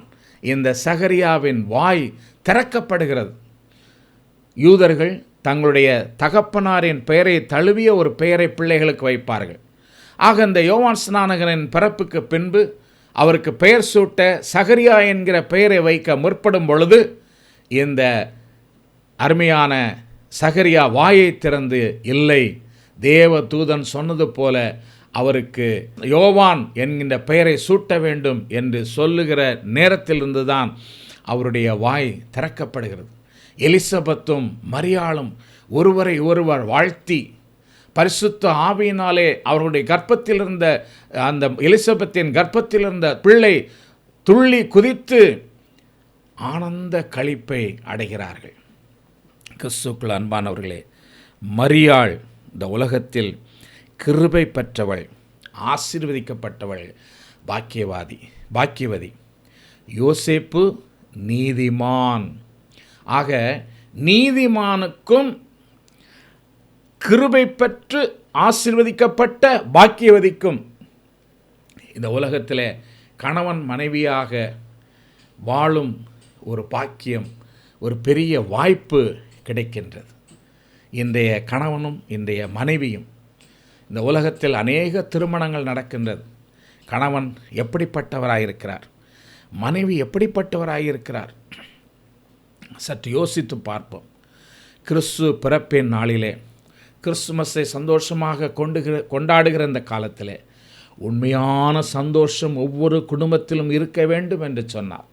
இந்த சகரியாவின் வாய் திறக்கப்படுகிறது. யூதர்கள் தங்களுடைய தகப்பனாரின் பெயரை தழுவிய ஒரு பெயரை பிள்ளைகளுக்கு வைப்பார்கள். ஆக இந்த யோவான் ஸ்நானகனின் பிறப்புக்கு பின்பு அவருக்கு பெயர் சூட்ட சகரியா என்கிற பெயரை வைக்க முற்படும் பொழுது இந்த அருமையான சகரியா வாயை திறந்து, இல்லை, தேவ தூதன் சொன்னது போல அவருக்கு யோவான் என்கின்ற பெயரை சூட்ட வேண்டும் என்று சொல்லுகிற நேரத்திலிருந்து தான் அவருடைய வாய் திறக்கப்படுகிறது. எலிசபெத்தும் மரியாளும் ஒருவரை ஒருவர் வாழ்த்தி பரிசுத்த ஆவியினாலே அவர்களுடைய கர்ப்பத்தில் இருந்த அந்த எலிசபெத்தின் கர்ப்பத்தில் இருந்த பிள்ளை துள்ளி குதித்து ஆனந்த களிப்பை அடைகிறார்கள். கிறிஸ்துவுக்குள் அன்பானவர்களே, மரியாள் இந்த உலகத்தில் கிருபை பெற்றவள், ஆசீர்வதிக்கப்பட்டவள், பாக்கியவதி. யோசேப்பு நீதிமான். ஆக நீதிமானுக்கும் கிருபை பெற்று ஆசீர்வதிக்கப்பட்ட பாக்கியவதிக்கும் இந்த உலகத்திலே கணவன் மனைவியாக வாழும் ஒரு பாக்கியம், ஒரு பெரிய வாய்ப்பு கிடைக்கின்றது. இன்றைய கணவனும் இன்றைய மனைவியும் இந்த உலகத்தில் அநேக திருமணங்கள் நடக்கின்றது. கணவன் எப்படிப்பட்டவராயிருக்கிறார், மனைவி எப்படிப்பட்டவராயிருக்கிறார், சற்று யோசித்து பார்ப்போம். கிறிஸ்து பிறப்பின் நாளிலே கிறிஸ்துமஸை சந்தோஷமாக கொண்டாடுகிற இந்த காலத்திலே உண்மையான சந்தோஷம் ஒவ்வொரு குடும்பத்திலும் இருக்க வேண்டும் என்று சொன்னார்.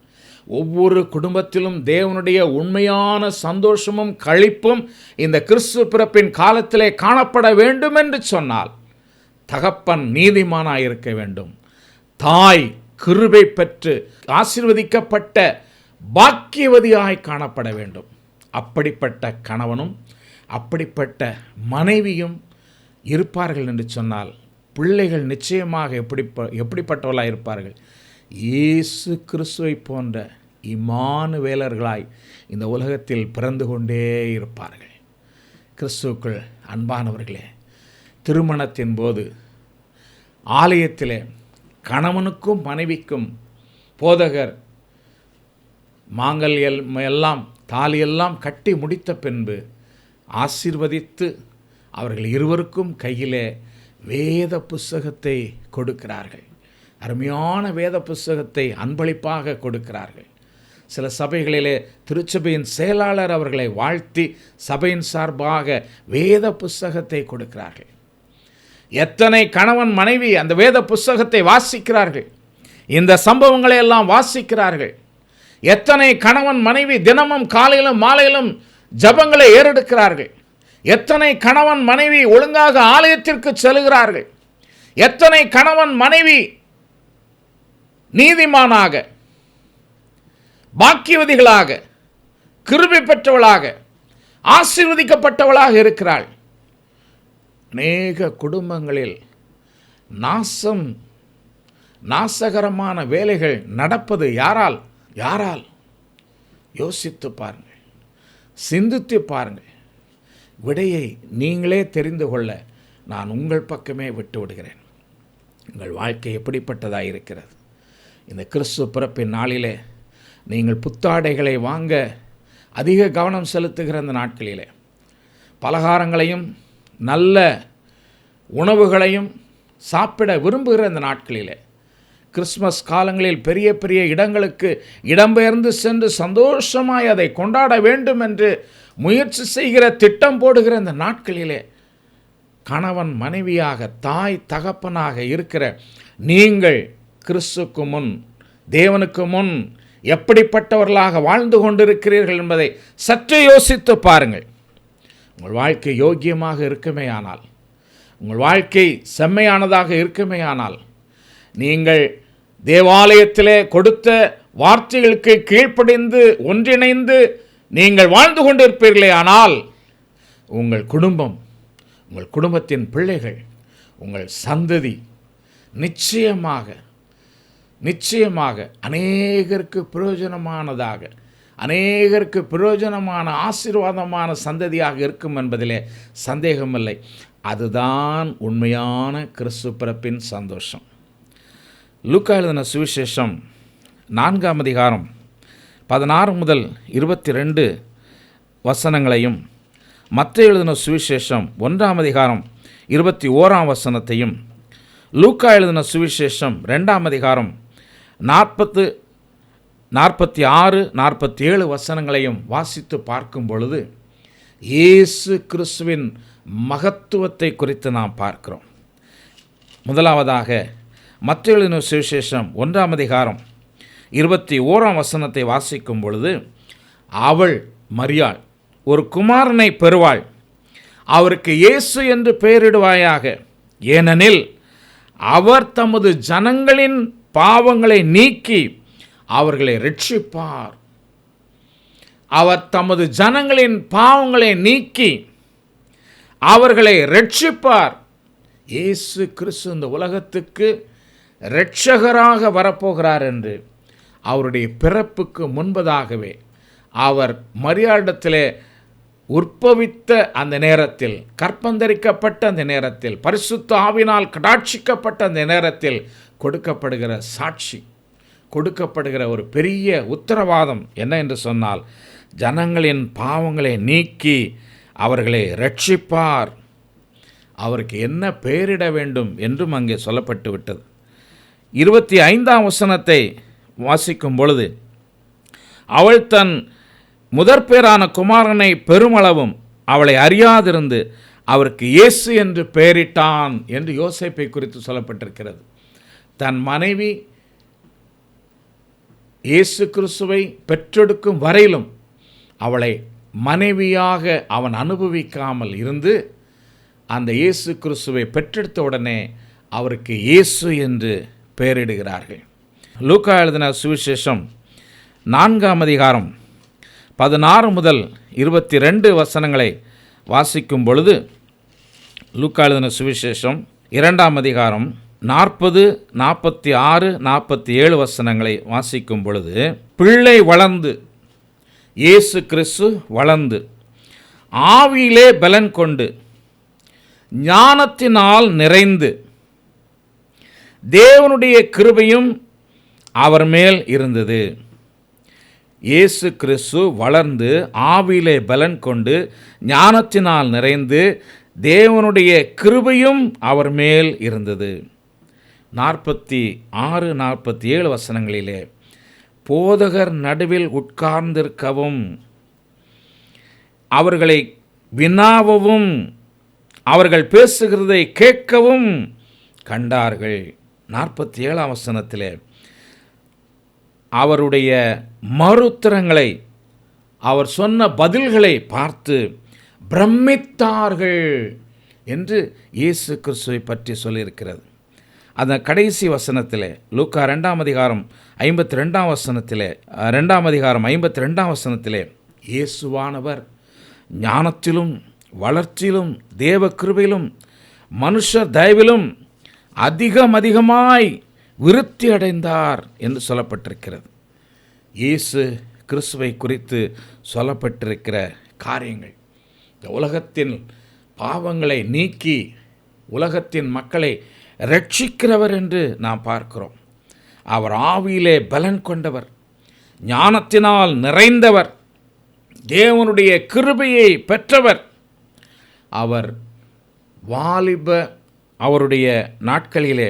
ஒவ்வொரு குடும்பத்திலும் தேவனுடைய உண்மையான சந்தோஷமும் களிப்பும் இந்த கிறிஸ்து பிறப்பின் காலத்திலே காணப்பட வேண்டும் என்று சொன்னால் தகப்பன் நீதிமானாய் இருக்க வேண்டும், தாய் கிருபை பெற்று ஆசீர்வதிக்கப்பட்ட பாக்கியவதியாய் காணப்பட வேண்டும். அப்படிப்பட்ட கணவனும் அப்படிப்பட்ட மனைவியும் இருப்பார்கள் என்று சொன்னால் பிள்ளைகள் நிச்சயமாக எப்படிப்பட்டவர்களாக இருப்பார்கள்? இயேசு கிறிஸ்துவை போன்ற இம்மானுவேலர்களாய் இந்த உலகத்தில் பிறந்து கொண்டே இருப்பார்கள். கிறிஸ்துவுக்குள் அன்பானவர்களே, திருமணத்தின் போது ஆலயத்திலே கணவனுக்கும் மனைவிக்கும் போதகர் மாங்கல்யம் எல்லாம் தாலியெல்லாம் கட்டி முடித்த பின்பு ஆசீர்வதித்து அவர்கள் இருவருக்கும் கையிலே வேத புஸ்தகத்தை கொடுக்கிறார்கள். அருமையான வேத புஸ்தகத்தை அன்பளிப்பாக கொடுக்கிறார்கள். சில சபைகளிலே திருச்சபையின் செயலாளர் அவர்களை வாழ்த்தி சபையின் சார்பாக வேத புஸ்தகத்தை கொடுக்கிறார்கள். எத்தனை கணவன் மனைவி அந்த வேத புஸ்தகத்தை வாசிக்கிறார்கள், இந்த சம்பவங்களை எல்லாம் வாசிக்கிறார்கள். எத்தனை கணவன் மனைவி தினமும் காலையிலும் மாலையிலும் ஜபங்களை ஏறெடுக்கிறார்கள். எத்தனை கணவன் மனைவி ஒழுங்காக ஆலயத்திற்கு செல்கிறார்கள். எத்தனை கணவன் மனைவி நீதிமானாக, பாக்கியவதிகளாக, கிருபை பெற்றவளாக, ஆசீர்வதிக்கப்பட்டவளாக இருக்கிறாள். அநேக குடும்பங்களில் நாசகரமான வேலைகள் நடப்பது யாரால்? யோசித்து பாருங்கள், சிந்தித்து பாருங்கள். விடையை நீங்களே தெரிந்து கொள்ள நான் உங்கள் பக்கமே விட்டு விடுகிறேன். உங்கள் வாழ்க்கை எப்படிப்பட்டதாக இருக்கிறது? இந்த கிறிஸ்து பிறப்பின் நாளிலே நீங்கள் புத்தாடைகளை வாங்க அதிக கவனம் செலுத்துகிற இந்த நாட்களிலே பலகாரங்களையும் நல்ல உணவுகளையும் சாப்பிட விரும்புகிற இந்த நாட்களிலே கிறிஸ்மஸ் காலங்களில் பெரிய பெரிய இடங்களுக்கு இடம்பெயர்ந்து சென்று சந்தோஷமாய் அதை கொண்டாட வேண்டும் என்று முயற்சி செய்கிற திட்டம் போடுகிற இந்த நாட்களிலே கணவன் மனைவியாக, தாய் தகப்பனாக இருக்கிற நீங்கள் கிறிஸ்துக்கு முன், தேவனுக்கு முன் எப்படிப்பட்டவர்களாக வாழ்ந்து கொண்டிருக்கிறீர்கள் என்பதை சற்று யோசித்து பாருங்கள். உங்கள் வாழ்க்கை யோக்கியமாக இருக்குமேயானால், உங்கள் வாழ்க்கை செம்மையானதாக இருக்குமேயானால், நீங்கள் தேவாலயத்திலே கொடுத்த வார்த்தைகளுக்கு கீழ்ப்படிந்து ஒன்றிணைந்து நீங்கள் வாழ்ந்து கொண்டிருப்பீர்களே ஆனால் உங்கள் குடும்பம், உங்கள் குடும்பத்தின் பிள்ளைகள், உங்கள் சந்ததி நிச்சயமாக அநேகருக்கு பிரயோஜனமான ஆசீர்வாதமான சந்ததியாக இருக்கும் என்பதிலே சந்தேகமில்லை. அதுதான் உண்மையான கிறிஸ்து பிறப்பின் சந்தோஷம். லூக்கா எழுதின சுவிசேஷம் 4ஆம் அதிகாரம் 16 முதல் 22 வசனங்களையும், மத்தேயு எழுதின சுவிசேஷம் 1ஆம் அதிகாரம் 21ஆம் வசனத்தையும், லூக்கா எழுதின சுவிசேஷம் 2ஆம் அதிகாரம் 40, 46, 47 வசனங்களையும் வாசித்து பார்க்கும் பொழுது இயேசு கிறிஸ்துவின் மகத்துவத்தை குறித்து நாம் பார்க்கிறோம். முதலாவதாக மத்தேயு எழுதின சுவிசேஷம் 1ஆம் அதிகாரம் 21ஆம் வசனத்தை வாசிக்கும் பொழுது, அவள் மரியாள் ஒரு குமாரனை பெறுவாள், அவருக்கு இயேசு என்று பெயரிடுவாயாக. ஏனெனில் அவர் தமது ஜனங்களின் பாவங்களை நீக்கி அவர்களை இரட்சிப்பார். அவர் தமது ஜனங்களின் பாவங்களை நீக்கி அவர்களை இரட்சிப்பார். இயேசு கிறிஸ்து இந்த உலகத்துக்கு இரட்சகராக வரப்போகிறார் என்று அவருடைய பிறப்புக்கு முன்பதாகவே அவர் மரியாளிடத்திலே உற்பவித்த அந்த நேரத்தில், கற்பந்தரிக்கப்பட்ட அந்த நேரத்தில், பரிசுத்த ஆவியினால் கடாட்சிக்கப்பட்ட அந்த நேரத்தில் கொடுக்கப்படுகிற சாட்சி, கொடுக்கப்படுகிற ஒரு பெரிய உத்தரவாதம் என்ன என்று சொன்னால், ஜனங்களின் பாவங்களை நீக்கி அவர்களை இரட்சிப்பார். அவருக்கு என்ன பெயரிட வேண்டும் என்றும் அங்கே சொல்லப்பட்டு விட்டது. 25ஆம் வசனத்தை வாசிக்கும் பொழுது, அவள் தன் முதற்பேரான குமாரனை பெருமளவும் அவளை அறியாதிருந்து அவருக்கு இயேசு என்று பெயரிட்டான் என்று யோசேப்பை குறித்து சொல்லப்பட்டிருக்கிறது. தன் மனைவி இயேசு கிறிஸ்துவை பெற்றெடுக்கும் வரையிலும் அவளை மனைவியாக அவன் அனுபவிக்காமல் இருந்து அந்த இயேசு கிறிஸ்துவை பெற்றெடுத்த உடனே அவருக்கு இயேசு என்று பெயரிடுகிறார்கள். லூக்கா எழுதின சுவிசேஷம் 4ஆம் அதிகாரம் 16 முதல் 22 வசனங்களை வாசிக்கும் பொழுது, லூக்கா எழுதின சுவிசேஷம் 2ஆம் அதிகாரம் 40, 46, 47 வசனங்களை வாசிக்கும் பொழுது, பிள்ளை வளர்ந்து, இயேசு கிறிஸ்து வளர்ந்து, ஆவியிலே பலன் கொண்டு, ஞானத்தினால் நிறைந்து, தேவனுடைய கிருபையும் அவர் மேல் இருந்தது. இயேசு கிறிஸ்து வளர்ந்து, ஆவியிலே பலன் கொண்டு, ஞானத்தினால் நிறைந்து, தேவனுடைய கிருபையும் அவர் மேல் இருந்தது. 46, 47 வசனங்களிலே, போதகர் நடுவில் உட்கார்ந்திருக்கவும், அவர்களை வினாவவும், அவர்கள் பேசுகிறதை கேட்கவும் கண்டார்கள். 47ஆம் வசனத்திலே, அவருடைய மறுத்திரங்களை, அவர் சொன்ன பதில்களை பார்த்து பிரமித்தார்கள் என்று இயேசு கிறிஸ்துவை பற்றி சொல்லியிருக்கிறது. அந்த கடைசி வசனத்திலே, லூக்கா 2ஆம் அதிகாரம் 52ஆம் வசனத்திலே, 2ஆம் அதிகாரம் 52ஆம் வசனத்திலே, இயேசுவானவர் ஞானத்திலும் வளர்ச்சியிலும் தேவ கிருபையிலும் மனுஷர் தயவிலும் அதிகமாய் விருத்தி அடைந்தார் என்று சொல்லப்பட்டிருக்கிறது. இயேசு கிறிஸ்துவை குறித்து சொல்லப்பட்டிருக்கிற காரியங்கள், இந்த உலகத்தின் பாவங்களை நீக்கி உலகத்தின் மக்களை ரட்சிக்கிறவர் என்று நாம் பார்க்கிறோம். அவர் ஆவியிலே பலன் கொண்டவர், ஞானத்தினால் நிறைந்தவர், தேவனுடைய கிருபையை பெற்றவர். அவர் வாலிப அவருடைய நாட்களிலே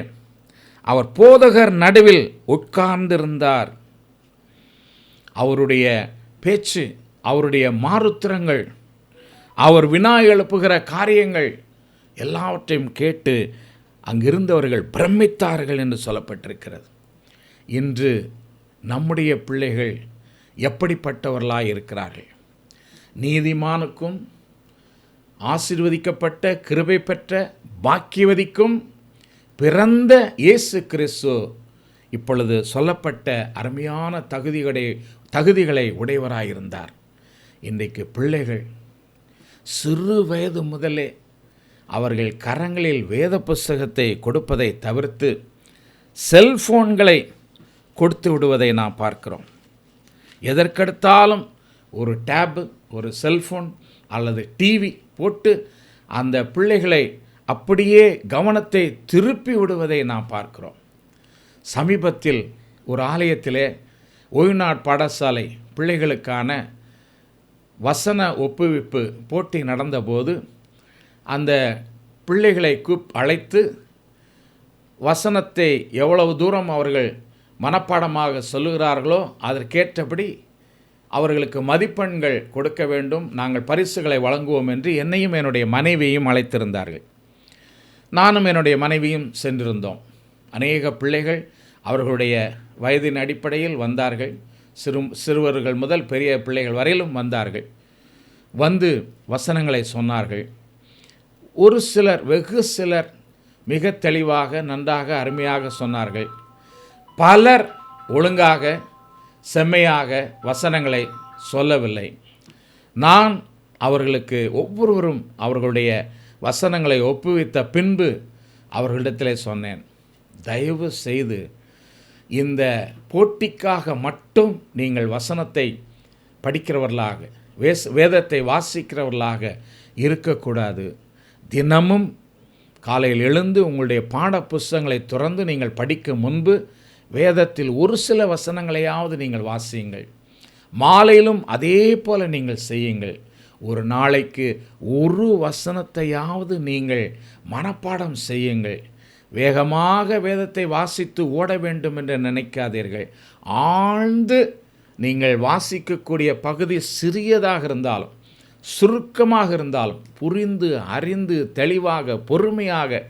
அவர் போதகர் நடுவில் உட்கார்ந்திருந்தார். அவருடைய பேச்சு, அவருடைய மாறுத்திரங்கள், அவர் வினா எழுப்புகிற காரியங்கள் எல்லாவற்றையும் கேட்டு அங்கிருந்தவர்கள் பிரமித்தார்கள் என்று சொல்லப்பட்டிருக்கிறது. இன்று நம்முடைய பிள்ளைகள் எப்படிப்பட்டவர்களாய் இருக்கிறார்கள்? நீதிமானுக்கும் ஆசீர்வதிக்கப்பட்ட கிருபை பெற்ற பாக்கியவதிக்கும் பிறந்த இயேசு கிறிஸ்து இப்பொழுது சொல்லப்பட்ட அருமையான தகுதிகளை உடையவராயிருந்தார். இன்றைக்கு பிள்ளைகள் சிறு வயது முதலே அவர்கள் கரங்களில் வேத புஸ்தகத்தை கொடுப்பதை தவிர்த்து செல்போன்களை கொடுத்து விடுவதை நாம் பார்க்கிறோம். எதற்கெடுத்தாலும் ஒரு டேபு, ஒரு செல்ஃபோன் அல்லது டிவி போட்டு அந்த பிள்ளைகளை அப்படியே கவனத்தை திருப்பி விடுவதை நாம் பார்க்கிறோம். சமீபத்தில் ஒரு ஆலயத்திலே ஓய்நாட் பாடசாலை பிள்ளைகளுக்கான வசன ஒப்புவிப்பு போட்டி நடந்தபோது அந்த பிள்ளைகளை அழைத்து வசனத்தை எவ்வளவு தூரம் அவர்கள் மனப்பாடமாக சொல்லுகிறார்களோ அதற்கேற்றபடி அவர்களுக்கு மதிப்பெண்கள் கொடுக்க வேண்டும், நாங்கள் பரிசுகளை வழங்குவோம் என்று என்னையும் என்னுடைய மனைவியையும் அழைத்திருந்தார்கள். நானும் என்னுடைய மனைவியும் சென்றிருந்தோம். அநேக பிள்ளைகள் அவர்களுடைய வயதின் அடிப்படையில் வந்தார்கள். சிறுவர்கள் முதல் பெரிய பிள்ளைகள் வரையிலும் வந்தார்கள். வந்து வசனங்களை சொன்னார்கள். ஒரு சிலர், வெகு சிலர் மிக தெளிவாக, நன்றாக, அருமையாக சொன்னார்கள். பலர் ஒழுங்காக, செம்மையாக வசனங்களை சொல்லவில்லை. நான் அவர்களுக்கு ஒவ்வொருவரும் அவர்களுடைய வசனங்களை ஒப்புவித்த பின்பு அவர்களிடத்தில் சொன்னேன், தயவு செய்து இந்த போட்டிக்காக மட்டும் நீங்கள் வசனத்தை படிக்கிறவர்களாக, வேதத்தை வாசிக்கிறவர்களாக இருக்கக்கூடாது. தினமும் காலையில் எழுந்து உங்களுடைய பாட புஸ்தகங்களை திறந்து நீங்கள் படிக்கும் முன்பு வேதத்தில் ஒரு சில வசனங்களையாவது நீங்கள் வாசியுங்கள். மாலையிலும் அதே போல் நீங்கள் செய்யுங்கள். ஒரு நாளைக்கு ஒரு வசனத்தையாவது நீங்கள் மனப்பாடம் செய்யுங்கள். வேகமாக வேதத்தை வாசித்து ஓட வேண்டும் என்று நினைக்காதீர்கள். ஆழ்ந்து நீங்கள் வாசிக்கக்கூடிய பகுதி சிறியதாக இருந்தாலும், சுருக்கமாக இருந்தாலும், புரிந்து அறிந்து தெளிவாக பொறுமையாக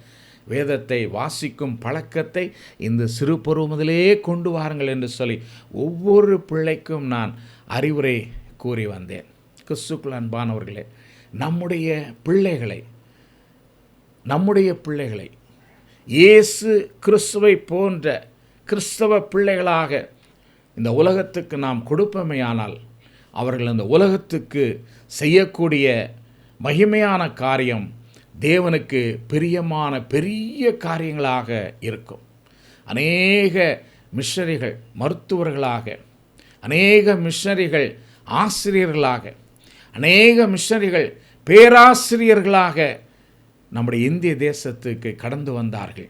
வேதத்தை வாசிக்கும் பழக்கத்தை இந்த சிறு பருவத்திலே கொண்டு வாருங்கள் என்று சொல்லி ஒவ்வொரு பிள்ளைக்கும் நான் அறிவுரை கூறி வந்தேன். கிறிஸ்துக்குள் அன்பானவர்களே, நம்முடைய பிள்ளைகளை இயேசு கிறிஸ்துவை போன்ற கிறிஸ்தவ பிள்ளைகளாக இந்த உலகத்துக்கு நாம் கொடுப்பமையானால் அவர்கள் இந்த உலகத்துக்கு செய்யக்கூடிய மகிமையான காரியம் தேவனுக்கு பிரியமான பெரிய காரியங்களாக இருக்கும். அநேக மிஷனரிகள் மருத்துவர்களாக, அநேக மிஷனரிகள் ஆசிரியர்களாக, அநேக மிஷனரிகள் பேராசிரியர்களாக நம்முடைய இந்திய தேசத்துக்கு கடந்து வந்தார்கள்.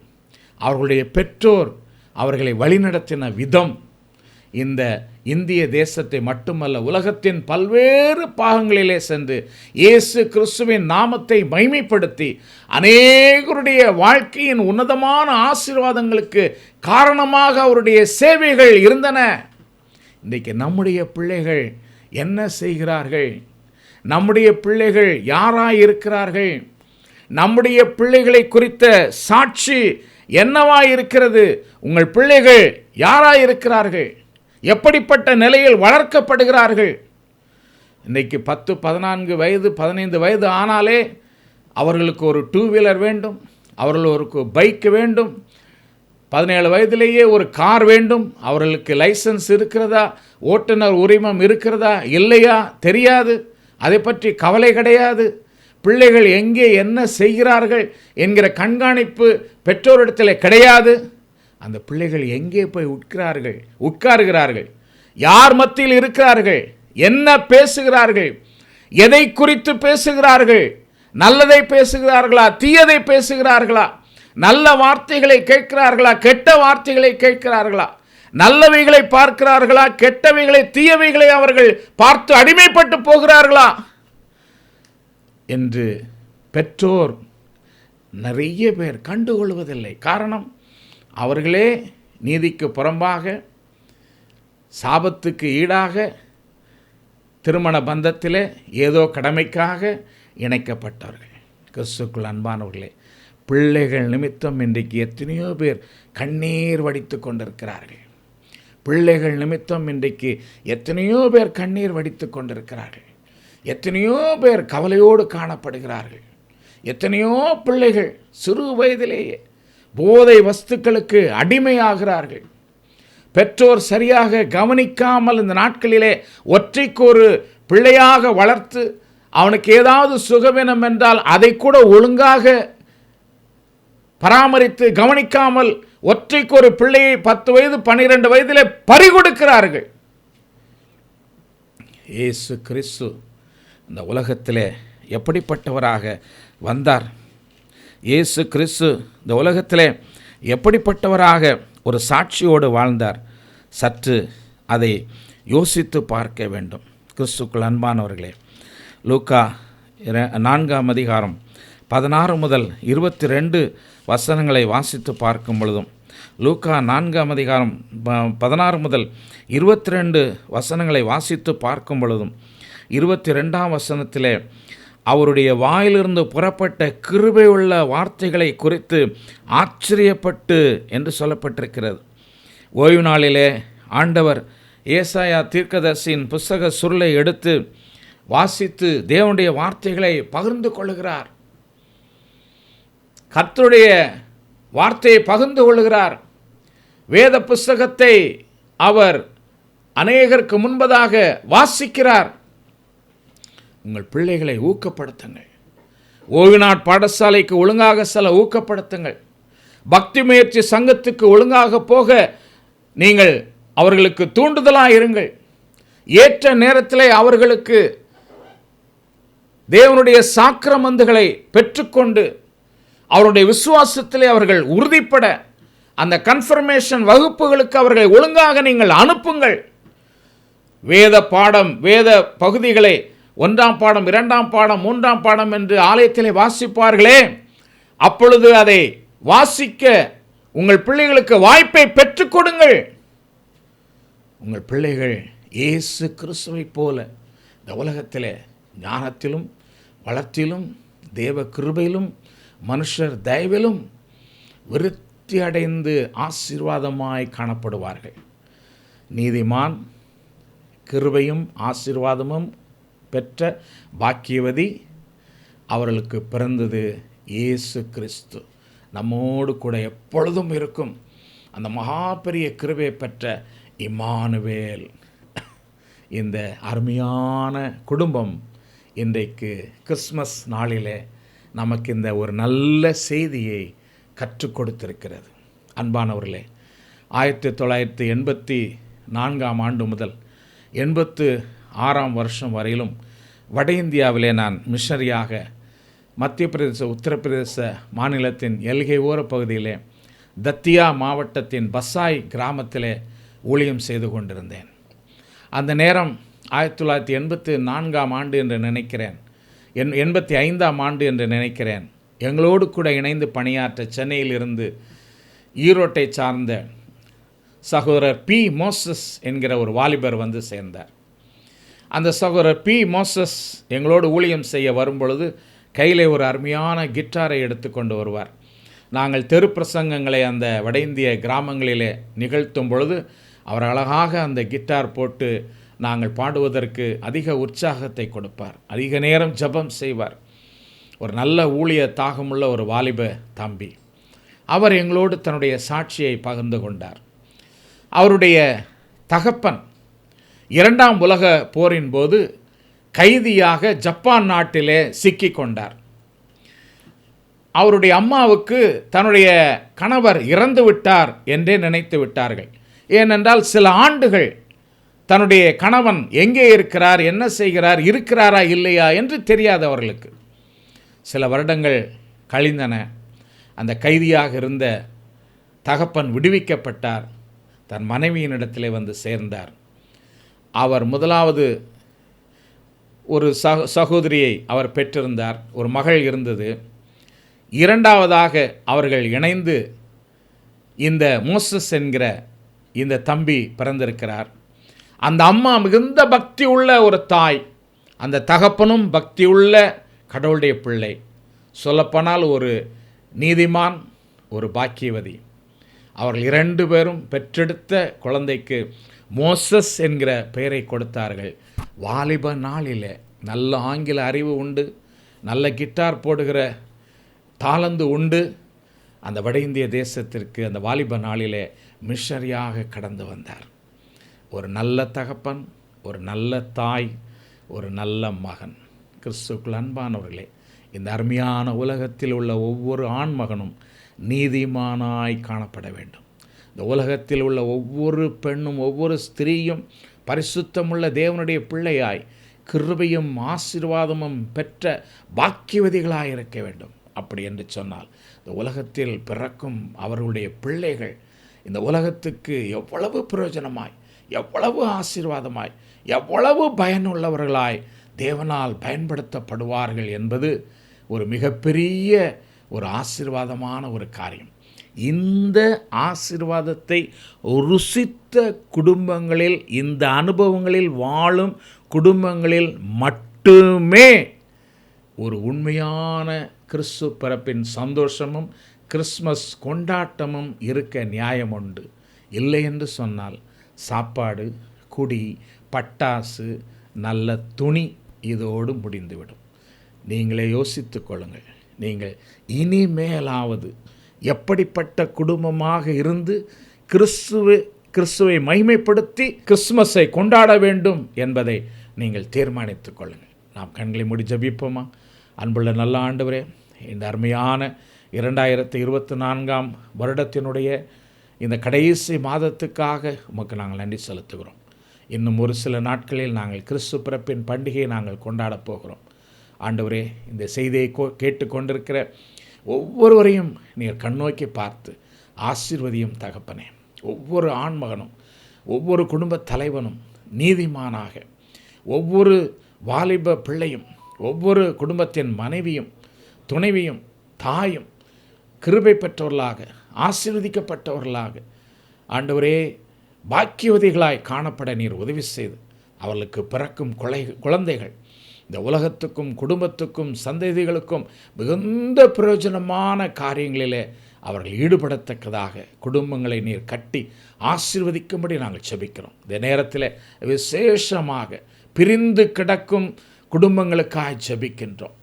அவர்களுடைய பெற்றோர் அவர்களை வழிநடத்தின விதம் இந்த இந்திய தேசத்தை மட்டுமல்ல, உலகத்தின் பல்வேறு பாகங்களிலே சென்று இயேசு கிறிஸ்துவின் நாமத்தை மகிமைப்படுத்தி அநேகருடைய வாழ்க்கையின் உன்னதமான ஆசீர்வாதங்களுக்கு காரணமாக அவருடைய சேவைகள் இருந்தன. இன்றைக்கு நம்முடைய பிள்ளைகள் என்ன செய்கிறார்கள்? நம்முடைய பிள்ளைகள் யாராய் இருக்கிறார்கள்? நம்முடைய பிள்ளைகளை குறித்த சாட்சி என்னவாய் இருக்கிறது? உங்கள் பிள்ளைகள் யாராய் இருக்கிறார்கள்? எப்படிப்பட்ட நிலையில் வளர்க்கப்படுகிறார்கள்? இன்றைக்கு 10, 14 வயது, 15 வயது ஆனாலே அவர்களுக்கு ஒரு 2 வீலர் வேண்டும், அவர்களுக்கு பைக் வேண்டும், 17 வயதிலேயே ஒரு கார் வேண்டும். அவர்களுக்கு லைசன்ஸ் இருக்கிறதா, ஓட்டுநர் உரிமம் இருக்கிறதா இல்லையா தெரியாது. அதை பற்றி கவலை கிடையாது. பிள்ளைகள் எங்கே என்ன செய்கிறார்கள் என்கிற கண்காணிப்பு பெற்றோரிடத்தில் கிடையாது. அந்த பிள்ளைகள் எங்கே போய் உட்காருகிறார்கள், யார் மத்தியில் இருக்கிறார்கள், என்ன பேசுகிறார்கள், எதை குறித்து பேசுகிறார்கள், நல்லதை பேசுகிறார்களா, தீயதை பேசுகிறார்களா, நல்ல வார்த்தைகளை கேட்கிறார்களா, கெட்ட வார்த்தைகளை கேட்கிறார்களா, நல்லவைகளை பார்க்கிறார்களா, கெட்டவைகளை தீயவைகளை அவர்கள் பார்த்து அடிமைப்பட்டு போகிறார்களா என்று பெற்றோர் நிறைய பேர் கண்டுகொள்வதில்லை. காரணம், அவர்களே நீதிக்கு புறம்பாக, சாபத்துக்கு ஈடாக திருமண பந்தத்திலே ஏதோ கடமைக்காக இணைக்கப்பட்டவர்கள். கிறிஸ்துக்குள் அன்பானவர்களே, பிள்ளைகள் நிமித்தம் இன்றைக்கு எத்தனையோ பேர் கண்ணீர் வடித்து கொண்டிருக்கிறார்கள். பிள்ளைகள் நிமித்தம் இன்றைக்கு எத்தனையோ பேர் கண்ணீர் வடித்து கொண்டிருக்கிறார்கள். எத்தனையோ பேர் கவலையோடு காணப்படுகிறார்கள். எத்தனையோ பிள்ளைகள் சிறு வயதிலேயே போதை வஸ்துக்களுக்கு அடிமையாகிறார்கள். பெற்றோர் சரியாக கவனிக்காமல் இந்த நாட்களிலே ஒற்றைக்கு ஒரு பிள்ளையாக வளர்த்து அவனுக்கு ஏதாவது சுகவீனம் என்றால் அதை கூட ஒழுங்காக பராமரித்து கவனிக்காமல் ஒற்றைக்கு ஒரு பிள்ளையை 10 வயது 12 வயதிலே பறிகொடுக்கிறார்கள். இயேசு கிறிஸ்து இந்த உலகத்திலே எப்படிப்பட்டவராக வந்தார்? இயேசு கிறிஸ்து இந்த உலகத்திலே எப்படிப்பட்டவராக ஒரு சாட்சியோடு வாழ்ந்தார்? சற்று அதை யோசித்து பார்க்க வேண்டும். கிறிஸ்துக்குள் அன்பானவர்களே, லூக்கா 4ஆம் அதிகாரம் 16 முதல் 22 வசனங்களை வாசித்து பார்க்கும் பொழுதும், லூக்கா 4ஆம் அதிகாரம் 16 முதல் 22 வசனங்களை வாசித்து பார்க்கும் பொழுதும் 22ஆம் வசனத்திலே அவருடைய வாயிலிருந்து புறப்பட்ட கிருபையுள்ள வார்த்தைகளை குறித்து ஆச்சரியப்பட்டு என்று சொல்லப்பட்டிருக்கிறது. ஓய்வு நாளிலே ஆண்டவர் ஏசாயா தீர்க்கதரிசியின் புஸ்தக சுருளை எடுத்து வாசித்து தேவனுடைய வார்த்தைகளை பகிர்ந்து கொள்கிறார். கர்த்தருடைய வார்த்தையை பகிர்ந்து கொள்கிறார். வேத புஸ்தகத்தை அவர் அநேகருக்கு முன்பதாக வாசிக்கிறார். உங்கள் பிள்ளைகளை ஊக்கப்படுத்துங்கள். ஓய்வு நாட் பாடசாலைக்கு ஒழுங்காக செல்ல ஊக்கப்படுத்துங்கள். பக்தி முயற்சி சங்கத்துக்கு ஒழுங்காக போக நீங்கள் அவர்களுக்கு தூண்டுதலாக இருங்கள். ஏற்ற நேரத்திலே அவர்களுக்கு தேவனுடைய சாக்கிரமந்துகளை பெற்றுக்கொண்டு அவருடைய விசுவாசத்திலே அவர்கள் உறுதிப்பட அந்த கன்ஃபர்மேஷன் வகுப்புகளுக்கு அவர்களை ஒழுங்காக நீங்கள் அனுப்புங்கள். வேத பாடம், வேத பகுதிகளை 1ஆம் பாடம், 2ஆம் பாடம், 3ஆம் பாடம் என்று ஆலயத்திலே வாசிப்பார்களே, அப்பொழுது அதை வாசிக்க உங்கள் பிள்ளைகளுக்கு வாய்ப்பை பெற்றுக் கொடுங்கள். உங்கள் பிள்ளைகள் இயேசு கிறிஸ்துவை போல இந்த உலகத்திலே ஞானத்திலும் வளர்ச்சியிலும் தேவ கிருபையிலும் மனுஷர் தயவிலும் விருத்தி அடைந்து ஆசீர்வாதமாய் காணப்படுவார்கள். நீதிமான் கிருபையும் ஆசீர்வாதமும் பெற்ற பாக்கியவதி அவர்களுக்கு பிறந்தது இயேசு கிறிஸ்து. நம்மோடு கூட எப்பொழுதும் இருக்கும் அந்த மகா பெரிய கிருபையை பெற்ற இம்மானுவேல். இந்த அருமையான குடும்பம் இன்றைக்கு கிறிஸ்மஸ் நாளிலே நமக்கு இந்த ஒரு நல்ல செய்தியை கற்றுக் கொடுத்திருக்கிறது. அன்பானவர்களே, 1984ஆம் ஆண்டு முதல் 86ஆம் வருஷம் வரையிலும் வட இந்தியாவிலே நான் மிஷனரியாக மத்திய பிரதேச உத்தரப்பிரதேச மாநிலத்தின் எல்கை ஓர பகுதியிலே தத்தியா மாவட்டத்தின் பசாய் கிராமத்திலே ஊழியம் செய்து கொண்டிருந்தேன். அந்த நேரம் 1984ஆம் ஆண்டு என்று நினைக்கிறேன், 85ஆம் ஆண்டு என்று நினைக்கிறேன். எங்களோடு கூட இணைந்து பணியாற்ற சென்னையில் இருந்து ஈரோட்டை சார்ந்த சகோதரர் பி மோசஸ் என்கிற ஒரு வாலிபர் வந்து சேர்ந்தார். அந்த சகோதரர் பி மோசஸ் எங்களோடு ஊழியம் செய்ய வரும்பொழுது கையில் ஒரு அருமையான கிட்டாரை எடுத்து கொண்டு வருவார். நாங்கள் தெரு பிரசங்கங்களை அந்த வட இந்திய கிராமங்களிலே நிகழ்த்தும் பொழுது அவர் அழகாக அந்த கிட்டார் போட்டு நாங்கள் பாடுவதற்கு அதிக உற்சாகத்தை கொடுப்பார். அதிக நேரம் ஜெபம் செய்வார். ஒரு நல்ல ஊழிய தாகமுள்ள ஒரு வாலிப தம்பி. அவர் எங்களோடு தன்னுடைய சாட்சியை பகிர்ந்து கொண்டார். அவருடைய தகப்பன் 2ஆம் உலக போரின் போது கைதியாக ஜப்பான் நாட்டிலே சிக்கிக் கொண்டார். அவருடைய அம்மாவுக்கு தன்னுடைய கணவர் இறந்து விட்டார் என்றே நினைத்து விட்டார்கள். ஏனென்றால் சில ஆண்டுகள் தன்னுடைய கணவன் எங்கே இருக்கிறார், என்ன செய்கிறார், இருக்கிறாரா இல்லையா என்று தெரியாதவர்களுக்கு. சில வருடங்கள் கழிந்தன. அந்த கைதியாக இருந்த தகப்பன் விடுவிக்கப்பட்டார். தன் மனைவியினிடத்திலே வந்து சேர்ந்தார். அவர் முதலாவது ஒரு சகோதரியை அவர் பெற்றிருந்தார். ஒரு மகள் இருந்தது. 2ஆவதாக அவர்கள் இணைந்து இந்த மோசஸ் என்கிற இந்த தம்பி பிறந்திருக்கிறார். அந்த அம்மா மிகுந்த பக்தி உள்ள ஒரு தாய். அந்த தகப்பனும் பக்தி உள்ள கடவுளுடைய பிள்ளை. சொல்லப்போனால் ஒரு நீதிமான், ஒரு பாக்கியவதி. அவர்கள் 2 பேரும் பெற்றெடுத்த குழந்தைக்கு மோசஸ் என்கிற பெயரை கொடுத்தார்கள். வாலிப நாளிலே நல்ல ஆங்கில அறிவு உண்டு, நல்ல கிட்டார் போடுகிற தாளந்து உண்டு. அந்த வட இந்திய தேசத்திற்கு அந்த வாலிப நாளிலே மிஷனரியாக கடந்து வந்தார். ஒரு நல்ல தகப்பன், ஒரு நல்ல தாய், ஒரு நல்ல மகன். கிறிஸ்துவுக்குள் அன்பானவர்களே, இந்த அருமையான உலகத்தில் உள்ள ஒவ்வொரு ஆண்மகனும் நீதிமானாய் காணப்பட வேண்டும். இந்த உலகத்தில் உள்ள ஒவ்வொரு பெண்ணும் ஒவ்வொரு ஸ்திரீயும் பரிசுத்தமுள்ள தேவனுடைய பிள்ளையாய் கிருபையும் ஆசீர்வாதமும் பெற்ற பாக்கியவதிகளாய் இருக்க வேண்டும். அப்படி என்று சொன்னால் இந்த உலகத்தில் பிறக்கும் அவர்களுடைய பிள்ளைகள் இந்த உலகத்துக்கு எவ்வளவு பிரயோஜனமாய், எவ்வளவு ஆசீர்வாதமாய், எவ்வளவு பயனுள்ளவர்களாய் தேவனால் பயன்படுத்தப்படுவார்கள் என்பது ஒரு மிகப்பெரிய ஒரு ஆசீர்வாதமான ஒரு காரியம். இந்த ஆசீர்வாதத்தை ருசித்த குடும்பங்களில், இந்த அனுபவங்களில் வாழும் குடும்பங்களில் மட்டுமே ஒரு உண்மையான கிறிஸ்து பிறப்பின் சந்தோஷமும் கிறிஸ்மஸ் கொண்டாட்டமும் இருக்க நியாயம் உண்டு. இல்லை என்று சொன்னால் சாப்பாடு, குடி, பட்டாசு, நல்ல துணி இதோடு முடிந்துவிடும். நீங்களே யோசித்து கொள்ளுங்கள். நீங்கள் இனிமேலாவது எப்படிப்பட்ட குடும்பமாக இருந்து கிறிஸ்துவை மகிமைப்படுத்தி கிறிஸ்துமஸை கொண்டாட வேண்டும் என்பதை நீங்கள் தீர்மானித்துக் கொள்ளுங்கள். நாம் கண்களை மூடி ஜெபிப்போமா? அன்புள்ள நல்ல ஆண்டவரே, இந்த அருமையான 2024 வருடத்தினுடைய இந்த கடைசி மாதத்துக்காக உமக்கு நாங்கள் நன்றி செலுத்துகிறோம். இன்னும் ஒரு சில நாட்களில் நாங்கள் கிறிஸ்து பிறப்பின் பண்டிகையை நாங்கள் கொண்டாடப் போகிறோம். ஆண்டவரே, இந்த செய்தியை கேட்டுக்கொண்டிருக்கிற ஒவ்வொருவரையும் நீர் கண்ணோக்கி பார்த்து ஆசீர்வதியும் தகப்பனே. ஒவ்வொரு ஆண்மகனும் ஒவ்வொரு குடும்ப தலைவனும் நீதிமானாக, ஒவ்வொரு வாலிப பிள்ளையும் ஒவ்வொரு குடும்பத்தின் மனைவியும் துணைவியும் தாயும் கிருபை பெற்றவர்களாக, ஆசீர்வதிக்கப்பட்டவர்களாக, ஆண்டவரே பாக்கியவதிகளாய் காணப்பட நீர் உதவி செய்து அவர்களுக்கு பிறக்கும் குழந்தைகள் இந்த உலகத்துக்கும் குடும்பத்துக்கும் சந்ததிகளுக்கும் மிகுந்த பிரயோஜனமான காரியங்களிலே அவர்கள் ஈடுபடத்தக்கதாக குடும்பங்களை நீர் கட்டி ஆசீர்வதிக்கும்படி நாங்கள் செபிக்கிறோம். இந்த நேரத்தில் விசேஷமாக பிரிந்து கிடக்கும் குடும்பங்களுக்காக செபிக்கின்றோம்.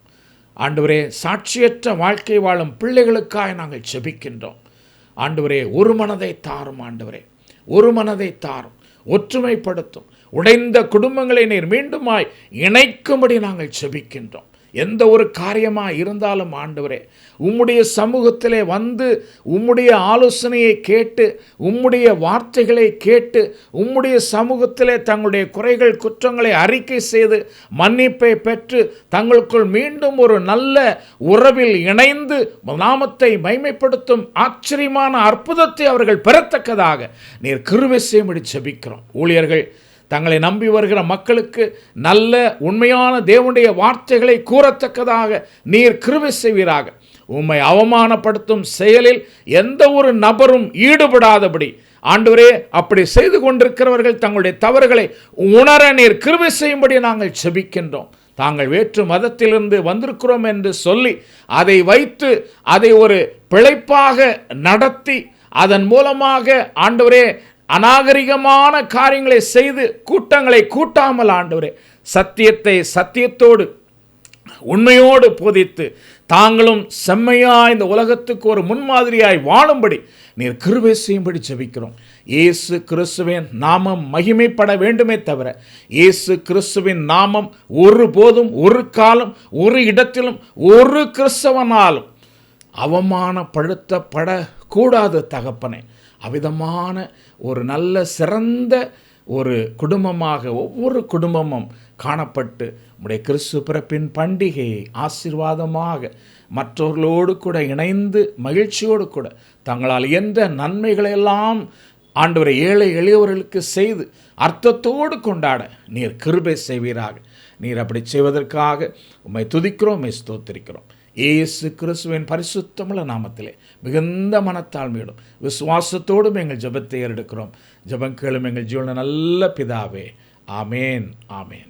ஆண்டவரே, சாட்சியற்ற வாழ்க்கை வாழும் பிள்ளைகளுக்காக நாங்கள் செபிக்கின்றோம். ஆண்டவரே, ஒரு மனதை தாரும். ஆண்டவரே, ஒரு மனதை தாரும், ஒற்றுமைப்படுத்தும். உடைந்த குடும்பங்களை நீர் மீண்டுமாய் இணைக்கும்படி நாங்கள் செபிக்கின்றோம். எந்த ஒரு காரியமாக இருந்தாலும் ஆண்டவரே, உம்முடைய சமூகத்திலே வந்து உம்முடைய ஆலோசனையை கேட்டு, உம்முடைய வார்த்தைகளை கேட்டு, உம்முடைய சமூகத்திலே தங்களுடைய குறைகள் குற்றங்களை அறிக்கை செய்து மன்னிப்பை பெற்று தங்களுக்குள் மீண்டும் ஒரு நல்ல உறவில் இணைந்து நாமத்தை மகிமைப்படுத்தும் ஆச்சரியமான அற்புதத்தை அவர்கள் பெறத்தக்கதாக நீர் கிருபை செய்யும்படி செபிக்கிறோம். ஊழியர்கள் தங்களை நம்பி வருகிற மக்களுக்கு நல்ல உண்மையான தேவனுடைய வார்த்தைகளை கூறத்தக்கதாக நீர் கிருபை செய்வீராக. உம்மை அவமானப்படுத்தும் செயலில் எந்த ஒரு நபரும் ஈடுபடாதபடி ஆண்டவரே, அப்படி செய்து கொண்டிருக்கிறவர்கள் தங்களுடைய தவறுகளை உணர நீர் கிருபை செய்யும்படி நாங்கள் செபிக்கின்றோம். தாங்கள் வேற்று மதத்திலிருந்து வந்திருக்கிறோம் என்று சொல்லி அதை வைத்து அதை ஒரு பிழைப்பாக நடத்தி அதன் மூலமாக ஆண்டவரே அநாகரிகமான காரியங்களை செய்து கூட்டங்களை கூட்டாமல் ஆண்டவரே, சத்தியத்தை சத்தியத்தோடு உண்மையோடு போதித்து தாங்களும் செம்மையாய் இந்த உலகத்துக்கு ஒரு முன்மாதிரியாய் வாழும்படி நீர் கிருபை செய்யும்படி ஜெபிக்கிறோம். இயேசு கிறிஸ்துவின் நாமம் மகிமைப்பட வேண்டுமே தவிர இயேசு கிறிஸ்துவின் நாமம் ஒருபோதும் ஒரு காலம் ஒரு இடத்திலும் ஒரு கிறிஸ்தவனாலும் அவமானப்படுத்தப்படக்கூடாது தகப்பனே. அவ்விதமான ஒரு நல்ல சிறந்த ஒரு குடும்பமாக ஒவ்வொரு குடும்பமும் காணப்பட்டு உம்முடைய கிறிஸ்து பிறப்பின் பண்டிகையை ஆசீர்வாதமாக மற்றவர்களோடு கூட இணைந்து மகிழ்ச்சியோடு கூட தங்களால் இயன்ற நன்மைகளெல்லாம் ஆண்டவரை ஏழை எளியவர்களுக்கு செய்து அர்த்தத்தோடு கொண்டாட நீர் கிருபை செய்வீராக. நீர் அப்படி செய்வதற்காக உம்மை துதிக்கிறோம், உம்மை ஸ்தோத்திரிக்கிறோம். இயேசு கிறிஸ்துவின் பரிசுத்தமுள்ள நாமத்திலே மிகுந்த மனத்தாழ்மையோடும் விசுவாசத்தோடும் எங்கள் ஜெபத்தை ஏறெடுக்கிறோம். ஜெபம் கேளும் எங்கள் ஜீவன நல்ல பிதாவே. ஆமேன், ஆமேன்.